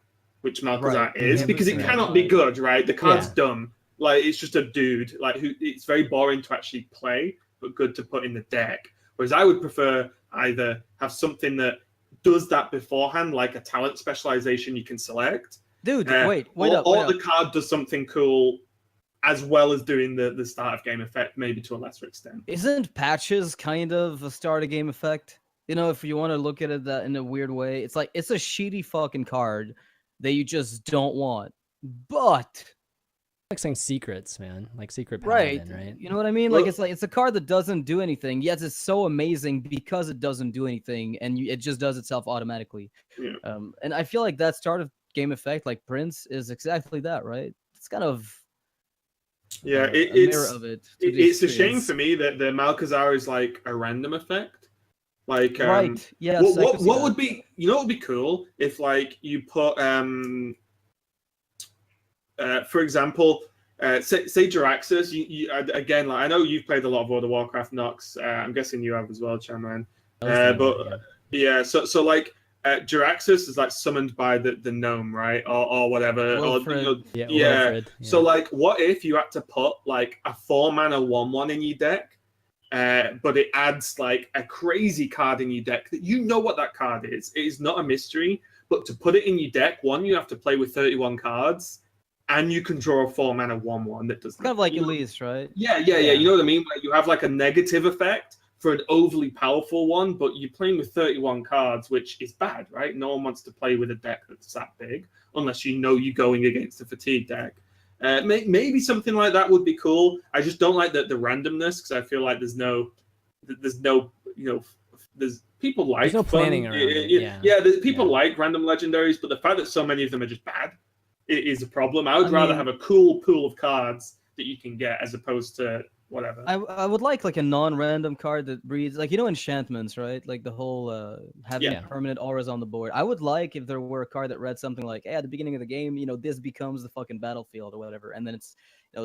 [SPEAKER 3] which Malchezaar is, because it cannot be good, right? The card's dumb. It's just a dude, who it's very boring to actually play, but good to put in the deck. Whereas I would prefer either have something that does that beforehand, like a talent specialization you can select.
[SPEAKER 1] Dude, wait
[SPEAKER 3] or
[SPEAKER 1] up.
[SPEAKER 3] The card does something cool as well as doing the start of game effect, maybe to a lesser extent.
[SPEAKER 1] Isn't patches kind of a start of game effect? If you want to look at it that in a weird way, it's it's a shitty fucking card that you just don't want. But
[SPEAKER 2] saying secrets, man, secret
[SPEAKER 1] paladin,
[SPEAKER 2] right?
[SPEAKER 1] You know what I mean? Well, it's a card that doesn't do anything. Yes, it's so amazing because it doesn't do anything, and it just does itself automatically.
[SPEAKER 3] Yeah.
[SPEAKER 1] And I feel like that start of game effect, like Prince, is exactly that, right? It's kind of
[SPEAKER 3] it's a shame for me that the Malchezaar is a random effect.
[SPEAKER 1] Right. Yeah.
[SPEAKER 3] What would be what would be cool if you put for example, say Jiraxis. You again, I know you've played a lot of World of Warcraft, Nox. I'm guessing you have as well, ChanManV. So Jiraxis is summoned by the gnome, right, or whatever.
[SPEAKER 1] Wilfred.
[SPEAKER 3] Wilfred. So what if you had to put a 4-mana 1/1 in your deck, but it adds like a crazy card in your deck that you know what that card is. It is not a mystery, but to put it in your deck, one, you have to play with 31 cards, and you can draw a 4-mana 1/1 that does
[SPEAKER 1] kind of like Elise, right?
[SPEAKER 3] Yeah. You know what I mean? Where you have like a negative effect for an overly powerful one, but you're playing with 31 cards, which is bad, right? No one wants to play with a deck that's that big, unless you know you're going against a fatigue deck. Maybe something like that would be cool. I just don't like the randomness, because I feel like there's no, there's people like
[SPEAKER 2] there's no planning
[SPEAKER 3] fun.
[SPEAKER 2] around it.
[SPEAKER 3] People like random legendaries, but the fact that so many of them are just bad is a problem. I would rather have a cool pool of cards that you can get as opposed to whatever.
[SPEAKER 1] I would like a non-random card that breeds, like, enchantments, right? Like the whole having permanent auras on the board. I would like if there were a card that read something like, hey, at the beginning of the game, this becomes the fucking battlefield or whatever, and then it's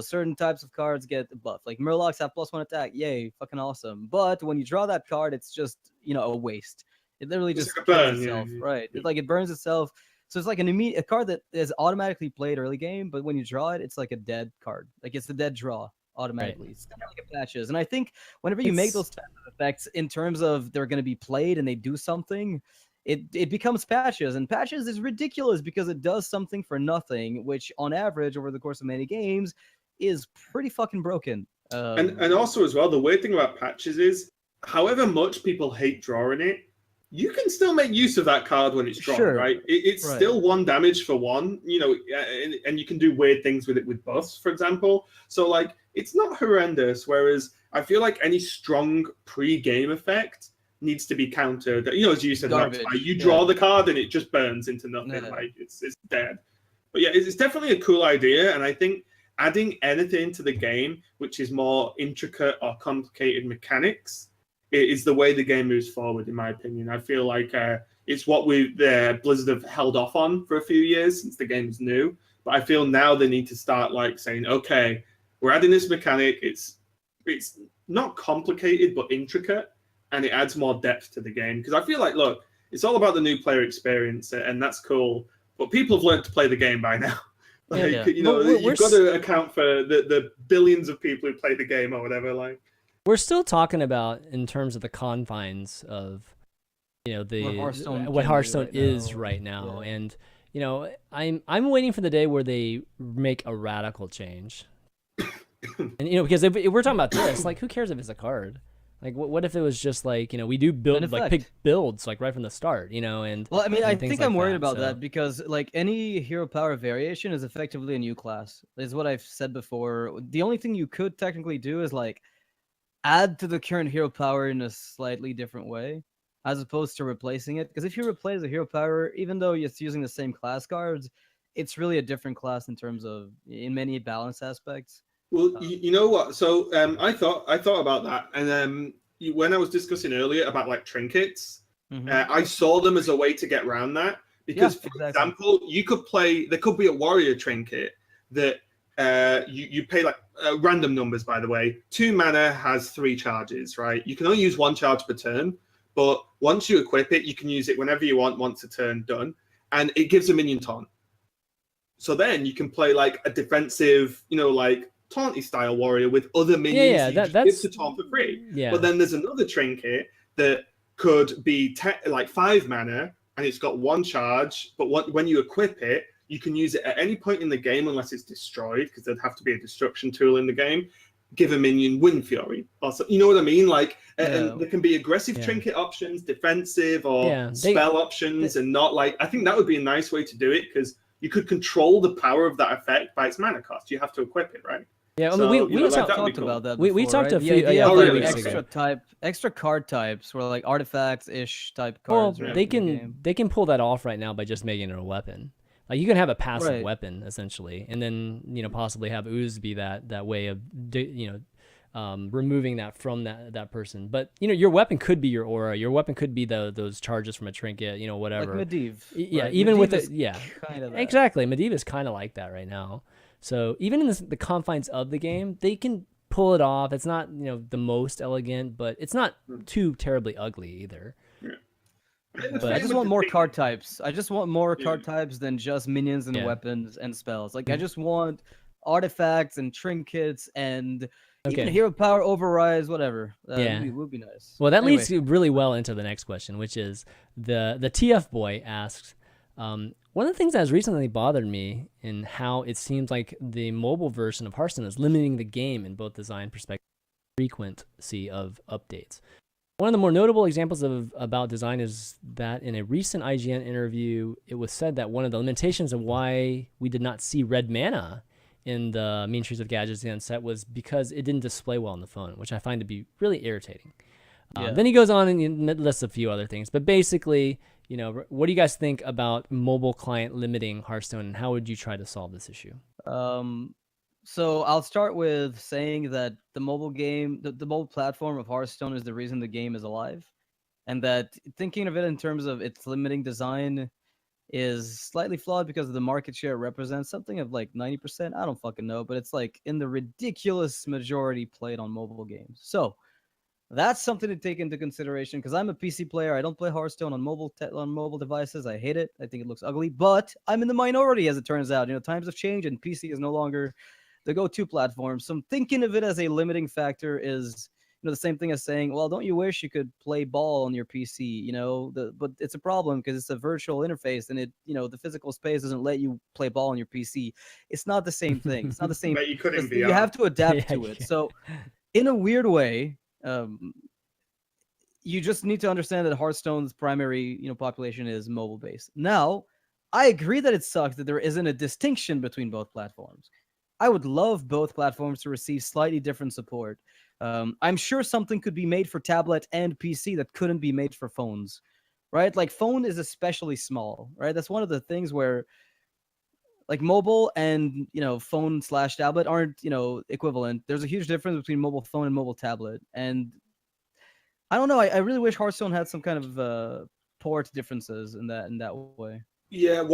[SPEAKER 1] certain types of cards get buffed. Like Murlocs have +1 attack, yay, fucking awesome. But when you draw that card, it's just a waste. It literally just burns itself, right? Yeah. It burns itself. So it's like a card that is automatically played early game, but when you draw it, it's like a dead card. Like it's the dead draw automatically. Right. It's kind of like a patches. And I think whenever you make those type of effects in terms of they're going to be played and they do something, it becomes patches. And patches is ridiculous because it does something for nothing, which on average over the course of many games is pretty fucking broken.
[SPEAKER 3] And also as well, the weird thing about patches is however much people hate drawing it, you can still make use of that card when it's drawn, right? It's still 1 damage for 1, and you can do weird things with it with buffs, for example. So, like, it's not horrendous, whereas I feel like any strong pre-game effect needs to be countered. As you said, you draw the card and it just burns into nothing. Like, it's dead. But yeah, it's definitely a cool idea, and I think adding anything to the game which is more intricate or complicated mechanics is the way the game moves forward, in my opinion. I feel like it's what Blizzard have held off on for a few years since the game's new. But I feel now they need to start saying, okay, we're adding this mechanic. It's not complicated, but intricate, and it adds more depth to the game. Because I feel like, look, it's all about the new player experience, and that's cool. But people have learned to play the game by now. You've got to account for the billions of people who play the game or whatever.
[SPEAKER 2] We're still talking about in terms of the confines of, what Hearthstone is right now. Yeah. And, I'm waiting for the day where they make a radical change. And, because if we're talking about this, who cares if it's a card? What if it was just we do build pick builds right from the start, and
[SPEAKER 1] well, I mean, I think I'm worried about that because any hero power variation is effectively a new class. Is what I've said before. The only thing you could technically do is add to the current hero power in a slightly different way, as opposed to replacing it. Because if you replace a hero power, even though it's using the same class cards, it's really a different class in many balance aspects.
[SPEAKER 3] Well, you know what? So I thought about that, and when I was discussing earlier about trinkets, I saw them as a way to get around that. Because, for example, there could be a warrior trinket that you pay random numbers, by the way. 2 mana has 3 charges, right? You can only use 1 charge per turn, but once you equip it, you can use it whenever you want, once a turn done, and it gives a minion taunt. So then you can play a defensive, taunty style warrior with other minions.
[SPEAKER 2] Yeah, that's
[SPEAKER 3] the taunt for free.
[SPEAKER 2] Yeah.
[SPEAKER 3] But then there's another trinket that could be 5 mana, and it's got 1 charge, but when you equip it, you can use it at any point in the game unless it's destroyed, because there'd have to be a destruction tool in the game. Give a minion Wind Fury. Also, you know what I mean? And there can be aggressive trinket options, defensive or spell options, and not I think that would be a nice way to do it, because you could control the power of that effect by its mana cost. You have to equip it, right?
[SPEAKER 2] Yeah,
[SPEAKER 1] so, we talked about that before,
[SPEAKER 2] we talked
[SPEAKER 1] right?
[SPEAKER 2] a few
[SPEAKER 1] extra card types were artifacts-ish type cards.
[SPEAKER 2] Well, they can pull that off right now by just making it a weapon. You can have a passive weapon essentially, and then possibly have ooze be that way of removing that from that person. But your weapon could be your aura. Your weapon could be those charges from a trinket. Whatever.
[SPEAKER 1] Like Medivh.
[SPEAKER 2] Yeah,
[SPEAKER 1] right?
[SPEAKER 2] even
[SPEAKER 1] Medivh
[SPEAKER 2] with it.
[SPEAKER 1] Kind of
[SPEAKER 2] exactly. Medivh is kind of like that right now. So even in the confines of the game, they can pull it off. It's not the most elegant, but it's not too terribly ugly either.
[SPEAKER 3] Yeah.
[SPEAKER 1] But I just want more card types. I just want more card types than just minions and weapons and spells. I just want artifacts and trinkets and
[SPEAKER 2] Okay.
[SPEAKER 1] Even hero power overrides, whatever.
[SPEAKER 2] Yeah,
[SPEAKER 1] would be nice.
[SPEAKER 2] Well, that leads really well into the next question, which is the TF boy asks, one of the things that has recently bothered me in how it seems like the mobile version of Hearthstone is limiting the game in both design perspective and frequency of updates. One of the more notable examples about design is that in a recent IGN interview, it was said that one of the limitations of why we did not see red mana in the Mean Trees of Gadgets the Unset was because it didn't display well on the phone, which I find to be really irritating. Then he goes on and lists a few other things, but basically, what do you guys think about mobile client limiting Hearthstone, and how would you try to solve this issue?
[SPEAKER 1] So I'll start with saying that the mobile game, the mobile platform of Hearthstone is the reason the game is alive, and that thinking of it in terms of its limiting design is slightly flawed because the market share represents something of like 90%. I don't fucking know, but it's like in the ridiculous majority played on mobile games. So that's something to take into consideration because I'm a PC player. I don't play Hearthstone on mobile devices. I hate it. I think it looks ugly, but I'm in the minority as it turns out. Times have changed and PC is no longer the go-to platform. So I'm thinking of it as a limiting factor is the same thing as saying, well, don't you wish you could play ball on your PC? But it's a problem because it's a virtual interface and the physical space doesn't let you play ball on your PC. It's not the same thing. It's not the same.
[SPEAKER 3] But you couldn't be.
[SPEAKER 1] You have to adapt to it. So in a weird way, you just need to understand that Hearthstone's primary, population is mobile based. Now, I agree that it sucks that there isn't a distinction between both platforms. I would love both platforms to receive slightly different support. I'm sure something could be made for tablet and PC that couldn't be made for phones, right? Like phone is especially small, right? That's one of the things where like mobile and phone/tablet aren't equivalent. There's a huge difference between mobile phone and mobile tablet, and I don't know. I really wish Hearthstone had some kind of port differences in that way.
[SPEAKER 3] Yeah,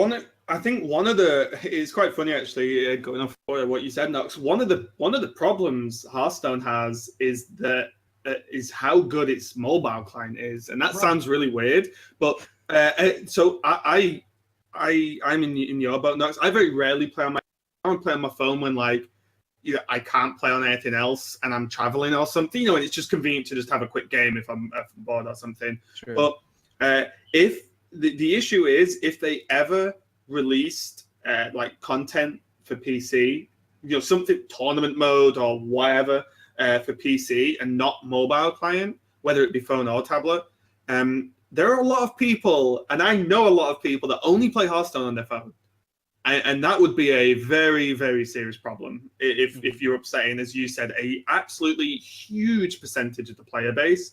[SPEAKER 3] I think one of the it's quite funny actually going off what you said, Nox. One of the problems Hearthstone has is how good its mobile client is, and that sounds really weird. But so I'm in your boat, Nox. I very rarely play on my phone when I can't play on anything else and I'm traveling or something. And it's just convenient to just have a quick game if I'm bored or something.
[SPEAKER 1] Sure.
[SPEAKER 3] But if the issue is if they ever released content for PC, something tournament mode or whatever for PC and not mobile client, whether it be phone or tablet, there are a lot of people, and I know a lot of people that only play Hearthstone on their phone. And that would be a very, very serious problem if you're upsetting, as you said, a absolutely huge percentage of the player base.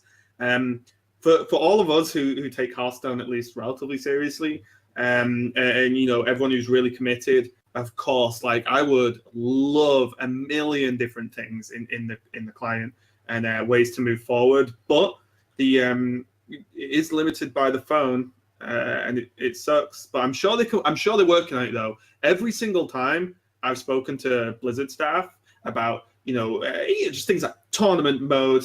[SPEAKER 3] For all of us who take Hearthstone at least relatively seriously, and everyone who's really committed, of course, I would love a million different things in the client and ways to move forward, but it is limited by the phone. And it sucks, but I'm sure they're working on it though. Every single time I've spoken to Blizzard staff about just things like tournament mode,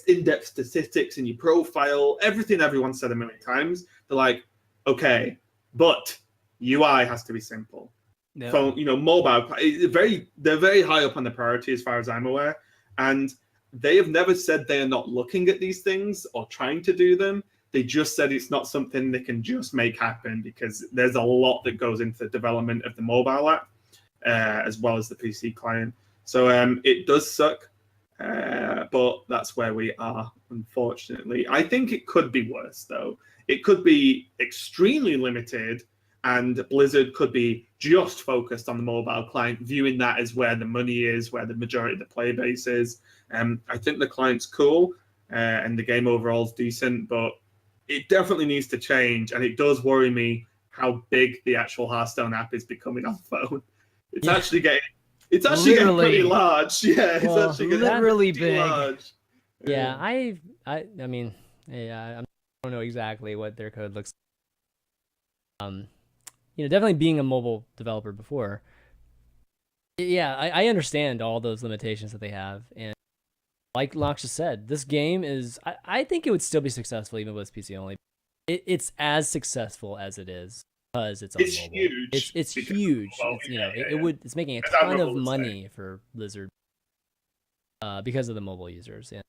[SPEAKER 3] in-depth statistics in your profile, everything everyone said a million times, they're like, okay, but UI has to be simple. Yeah. Phone, mobile, they're very high up on the priority as far as I'm aware, and they have never said they are not looking at these things or trying to do them. They just said it's not something they can just make happen because there's a lot that goes into the development of the mobile app as well as the PC client. So it does suck, but that's where we are, unfortunately. I think it could be worse, though. It could be extremely limited, and Blizzard could be just focused on the mobile client, viewing that as where the money is, where the majority of the player base is. I think the client's cool, and the game overall is decent, but it definitely needs to change, and it does worry me how big the actual Hearthstone app is becoming on the phone. It's actually getting pretty large. Yeah, it's actually getting
[SPEAKER 1] really big.
[SPEAKER 2] Large. Yeah, I mean, I don't know exactly what their code looks like. Definitely being a mobile developer before. Yeah, I understand all those limitations that they have, and like Noxious said, this game is, I think it would still be successful even with PC only. It's as successful as it is because it's on mobile.
[SPEAKER 3] Huge.
[SPEAKER 2] It's huge. It's, it's making a ton of money for Blizzard. because of the mobile users. And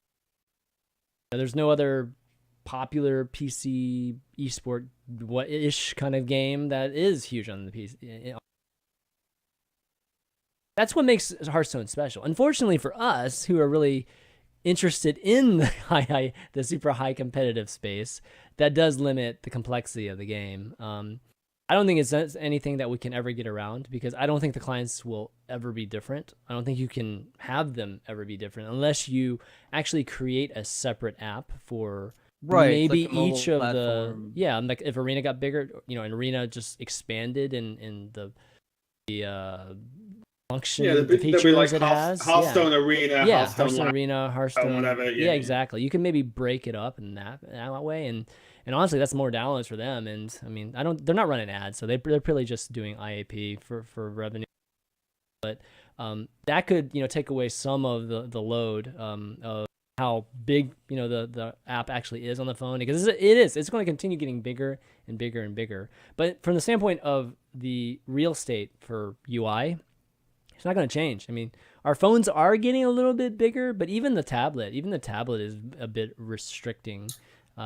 [SPEAKER 2] there's no other popular PC esport what-ish kind of game that is huge on the PC. That's what makes Hearthstone special. Unfortunately for us, who are really interested in the super high competitive space, that does limit the complexity of the game. I don't think it's anything that we can ever get around, because I don't think the clients will ever be different. I don't think you can have them ever be different unless you actually create a separate app for maybe like each of platform. Like if Arena got bigger, and Arena just expanded in the function, the features like it has.
[SPEAKER 3] Hearthstone Arena,
[SPEAKER 2] Hearthstone Arena, Hearthstone, whatever. Yeah, exactly. You can maybe break it up in that way, and honestly, that's more downloads for them. And I mean, they're not running ads, so they're pretty just doing IAP for revenue. But that could take away some of the load of how big the app actually is on the phone, because it's going to continue getting bigger and bigger and bigger. But from the standpoint of the real estate for UI, it's not going to change. I mean, our phones are getting a little bit bigger, but even the tablet is a bit restricting,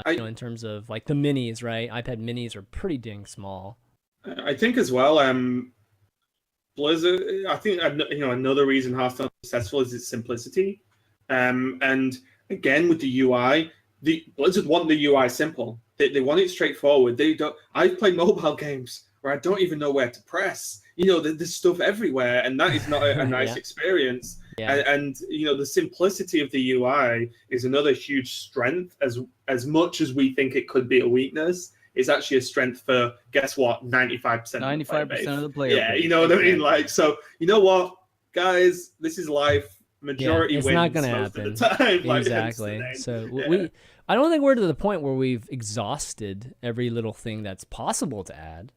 [SPEAKER 2] in terms of like the minis, right? iPad minis are pretty dang small.
[SPEAKER 3] I think as well, Blizzard, I think, another reason Hearthstone is successful is its simplicity. And again, with the UI, the Blizzard want the UI simple. They want it straightforward. They don't. I've played mobile games where I don't even know where to press. There's stuff everywhere, and that is not a nice experience. Yeah. And the simplicity of the UI is another huge strength. As much as we think it could be a weakness, it's actually a strength for, guess what, 95%
[SPEAKER 1] of the player
[SPEAKER 3] base. Yeah, you know what I mean? Like, so you know what, guys, this is life. Majority
[SPEAKER 2] it's
[SPEAKER 3] wins
[SPEAKER 2] not going to happen.
[SPEAKER 3] Of the time. Like,
[SPEAKER 2] exactly. So I don't think we're to the point where we've exhausted every little thing that's possible to add,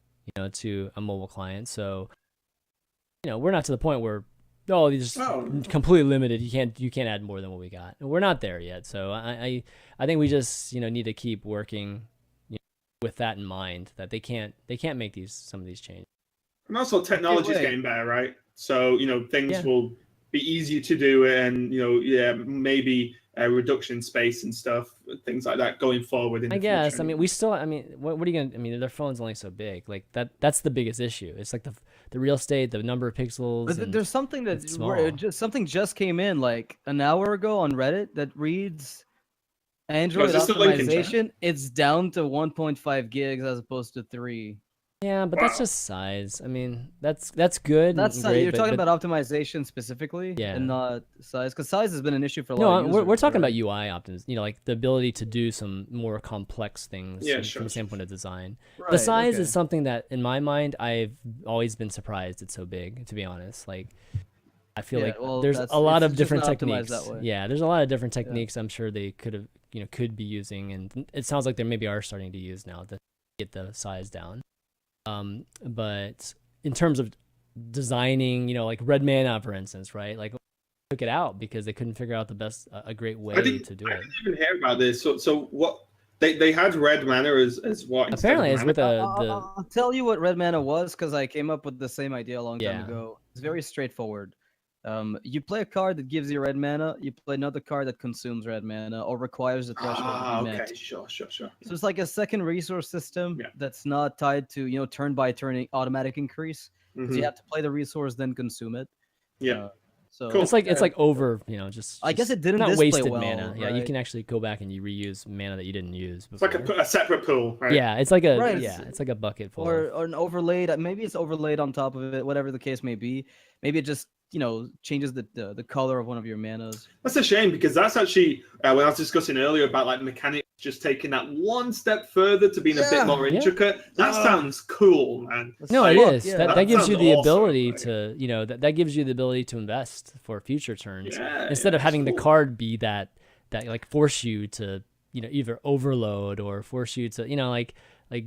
[SPEAKER 2] to a mobile client. So, we're not to the point where these completely limited. You can't add more than what we got. And we're not there yet. So I think we just need to keep working with that in mind, that they can't make some of these changes.
[SPEAKER 3] And also, technology is getting better, right? So things will be easier to do, and maybe a reduction in space and stuff, things like that going forward.
[SPEAKER 2] I guess. I mean, we still. I mean, what are you gonna? I mean, their phone's only so big. Like that. That's the biggest issue. It's like the real estate, the number of pixels.
[SPEAKER 1] But there's something something just came in like an hour ago on Reddit that reads Android optimization. It's down to 1.5 gigs as opposed to 3.
[SPEAKER 2] Yeah, but that's just size. I mean, that's good.
[SPEAKER 1] That's
[SPEAKER 2] great,
[SPEAKER 1] you're talking about optimization specifically, and not size, because size has been an issue for a lot of
[SPEAKER 2] users. We're talking about UI optimization. Like the ability to do some more complex things from the standpoint of design. Right, the size is something that, in my mind, I've always been surprised it's so big. To be honest, like I feel like there's a lot of different techniques. Yeah, there's a lot of different techniques. I'm sure they could be using, and it sounds like they maybe are starting to use now to get the size down. But in terms of designing, like Red Mana, for instance, right? Like took it out because they couldn't figure out a great way to do it.
[SPEAKER 3] I didn't even hear about this. So what they had Red Mana as what?
[SPEAKER 2] Apparently, it's with
[SPEAKER 1] I'll tell you what Red Mana was, because I came up with the same idea a long time ago. It's very straightforward. You play a card that gives you red mana. You play another card that consumes red mana or requires the threshold to be met.
[SPEAKER 3] Okay, sure. So
[SPEAKER 1] it's like a second resource system that's not tied to turn by turn automatic increase. Because you have to play the resource then consume it.
[SPEAKER 3] Yeah.
[SPEAKER 1] So
[SPEAKER 2] cool. It's like over, just.
[SPEAKER 1] I guess it didn't
[SPEAKER 2] not
[SPEAKER 1] display
[SPEAKER 2] wasted
[SPEAKER 1] well,
[SPEAKER 2] mana.
[SPEAKER 1] right?
[SPEAKER 2] Yeah, you can actually go back and you reuse mana that you didn't use before.
[SPEAKER 3] It's like a separate pool, right?
[SPEAKER 2] Yeah, it's like it's like a bucket full.
[SPEAKER 1] Or an overlaid. Maybe it's overlaid on top of it. Whatever the case may be. Maybe it just changes the color of one of your manas.
[SPEAKER 3] That's a shame, because that's actually when I was discussing earlier about like mechanics, just taking that one step further to being a bit more intricate. That sounds cool, man.
[SPEAKER 2] No, it is. That gives you the ability to that gives you the ability to invest for future turns instead of having the card be that like force you to either overload or force you to like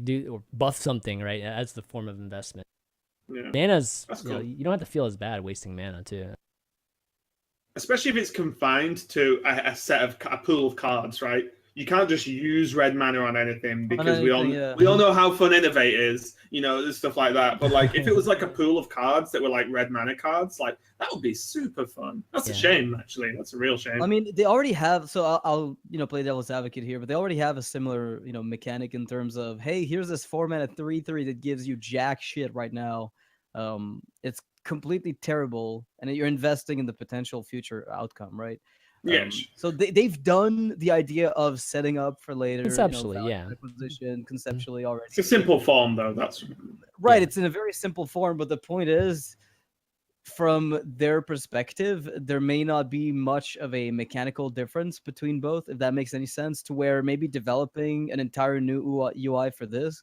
[SPEAKER 2] do or buff something, right, as the form of investment.
[SPEAKER 3] Yeah.
[SPEAKER 2] Mana's
[SPEAKER 3] cool.
[SPEAKER 2] You don't have to feel as bad wasting mana too.
[SPEAKER 3] Especially if it's confined to a pool of cards, right? you can't just use red mana on anything because we all
[SPEAKER 1] yeah.
[SPEAKER 3] know how fun Innovate is, you know, stuff like that. But like if it was like a pool of cards that were like red mana cards, like that would be super fun. That's a shame, actually. That's a real shame.
[SPEAKER 1] I mean, they already have. So I'll play devil's advocate here, but they already have a similar mechanic in terms of, hey, here's this 4-mana 3/3 that gives you jack shit right now. It's completely terrible, and you're investing in the potential future outcome, right?
[SPEAKER 3] Yes.
[SPEAKER 1] So they've done the idea of setting up for later.
[SPEAKER 2] Conceptually,
[SPEAKER 1] acquisition conceptually already.
[SPEAKER 3] It's a simple form, though. That's
[SPEAKER 1] right. It's in a very simple form, but the point is, from their perspective, there may not be much of a mechanical difference between both, if that makes any sense, to where maybe developing an entire new UI for this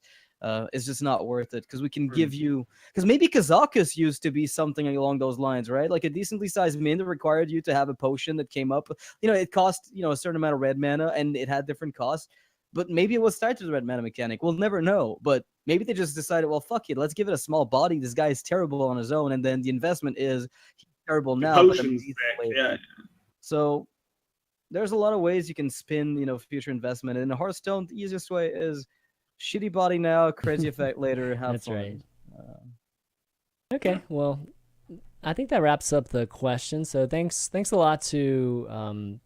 [SPEAKER 1] is just not worth it, because we can give you, because maybe Kazakus used to be something along those lines, right? Like a decently sized min that required you to have a potion that came up, it cost a certain amount of red mana and it had different costs, but maybe it was tied to the red mana mechanic. We'll never know, but maybe they just decided, well, fuck it, let's give it a small body. This guy is terrible on his own, and then the investment is he's terrible now.
[SPEAKER 3] Yeah.
[SPEAKER 1] So there's a lot of ways you can spin, future investment. And in Hearthstone, the easiest way is shitty body now, crazy effect later. Have
[SPEAKER 2] That's
[SPEAKER 1] fun.
[SPEAKER 2] right. Okay, well, I think that wraps up the question. So thanks a lot to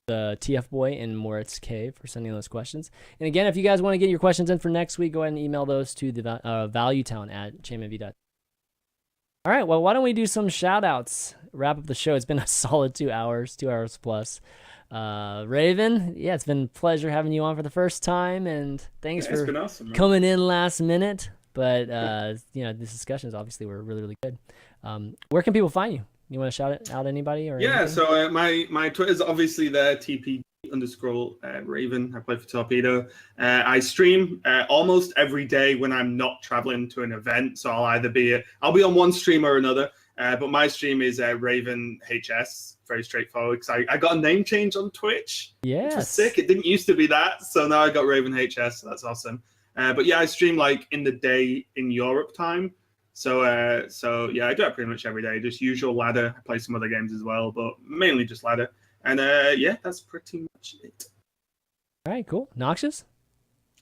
[SPEAKER 2] the TF Boy and Moritz K for sending those questions. And again, if you guys want to get your questions in for next week, go ahead and email those to the valuetown@chanmanv.com. All right, well, why don't we do some shout outs? Wrap up the show. It's been a solid 2 hours plus. Raven, it's been a pleasure having you on for the first time, and thanks for
[SPEAKER 3] awesome,
[SPEAKER 2] coming in last minute. But these discussions obviously were really, really good. Where can people find you? You want to shout out anybody? Or anything?
[SPEAKER 3] So my Twitter is obviously there, TP_Raven. I play for Torpedo. I stream almost every day when I'm not traveling to an event. So I'll be on one stream or another. But my stream is Raven HS. Very straightforward, because I got a name change on Twitch.
[SPEAKER 2] Yeah,
[SPEAKER 3] which was sick. It didn't used to be that, so now I got Raven HS. So that's awesome. But I stream like in the day in Europe time. So I do it pretty much every day. Just usual ladder. I play some other games as well, but mainly just ladder. And that's pretty much it.
[SPEAKER 2] All right, cool. Noxious?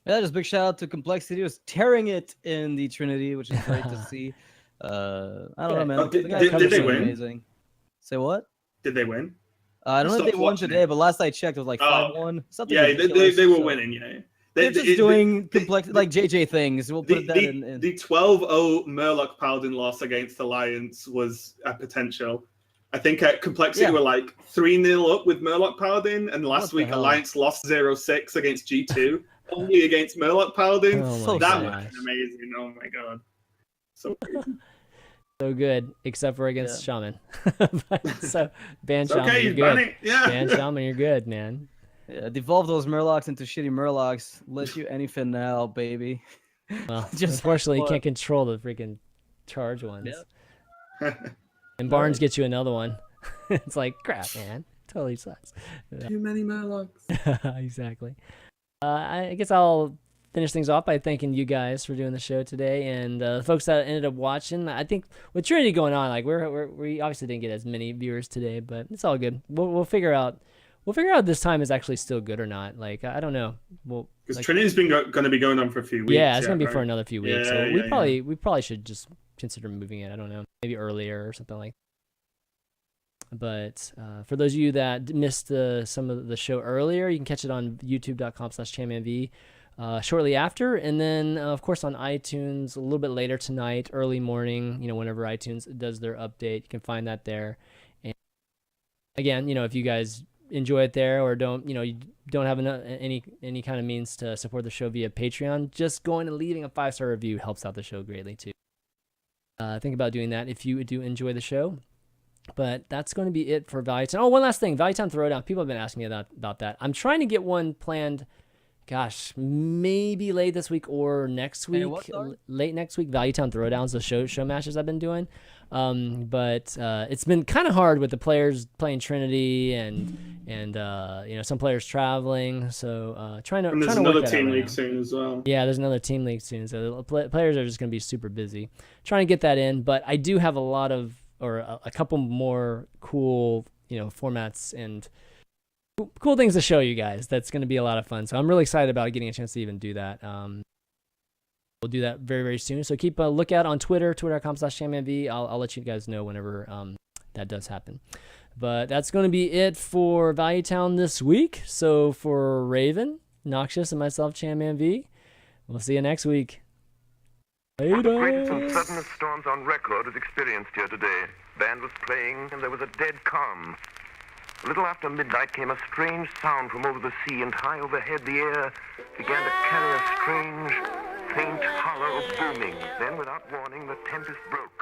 [SPEAKER 1] Yeah, just big shout out to Complexity, who's tearing it in the Trinity, which is great to see. I don't know, man.
[SPEAKER 3] Did they win?
[SPEAKER 1] Amazing. Say what?
[SPEAKER 3] Did they win?
[SPEAKER 1] I don't know if they won today, but last I checked, it was like 5-1. Something.
[SPEAKER 3] Yeah, they were winning. Yeah.
[SPEAKER 1] They're just doing complex, like JJ things. We'll put that in.
[SPEAKER 3] The 12-0 Murloc Paladin loss against Alliance was a potential. I think at Complexity were like 3-0 up with Murloc Paladin, and last week Alliance lost 0-6 against G2, only against Murloc Paladin. That was amazing. Oh my god. So crazy.
[SPEAKER 2] So good, except for against Shaman. So ban Shaman,
[SPEAKER 3] okay,
[SPEAKER 2] you're good. Ban Shaman, you're good, man.
[SPEAKER 1] Yeah, devolve those Murlocs into shitty Murlocs. Let you anything now, baby.
[SPEAKER 2] Well, unfortunately, you can't control the freaking charge ones.
[SPEAKER 3] Yep.
[SPEAKER 2] And Barnes gets you another one. It's like, crap, man. Totally sucks.
[SPEAKER 3] Too many Murlocs.
[SPEAKER 2] Exactly. I guess I'll finish things off by thanking you guys for doing the show today, and the folks that ended up watching. I think with Trinity going on, like we obviously didn't get as many viewers today, but it's all good. We'll figure out. We'll figure out this time is actually still good or not. Like, I don't know.
[SPEAKER 3] Because Trinity's been going to be going on for a few weeks.
[SPEAKER 2] Yeah, it's going to be for another few weeks. So we probably should just consider moving it. I don't know, maybe earlier or something like that. But for those of you that missed some of the show earlier, you can catch it on youtube.com/ChanManV shortly after. And then, of course, on iTunes a little bit later tonight, early morning, whenever iTunes does their update, you can find that there. And again, if you guys enjoy it there, or you don't have any kind of means to support the show via Patreon, just going and leaving a 5-star review helps out the show greatly too. Think about doing that if you do enjoy the show. But that's going to be it for Valuetown. Oh, one last thing, Valuetown Throwdown. People have been asking me about that. I'm trying to get one planned. Gosh, maybe late this week or next week. Late next week, Valuetown Throwdowns, the show matches I've been doing. But it's been kind of hard with the players playing Trinity and some players traveling. So trying to
[SPEAKER 3] and there's another team league soon as well.
[SPEAKER 2] Yeah, there's another team league soon. So the players are just going to be super busy trying to get that in. But I do have a couple more cool formats and cool things to show you guys. That's going to be a lot of fun. So I'm really excited about getting a chance to even do that. We'll do that very, very soon. So keep a lookout on Twitter, twitter.com/ChanManV. I'll let you guys know whenever that does happen. But that's going to be it for Value Town this week. So for Raven, Noxious, and myself, ChanManV, we'll see you next week.
[SPEAKER 4] One of the greatest and suddenest storms on record was experienced here today. Band was playing, and there was a dead calm. A little after midnight came a strange sound from over the sea, and high overhead the air began to carry a strange, faint, hollow booming. Then, without warning, the tempest broke.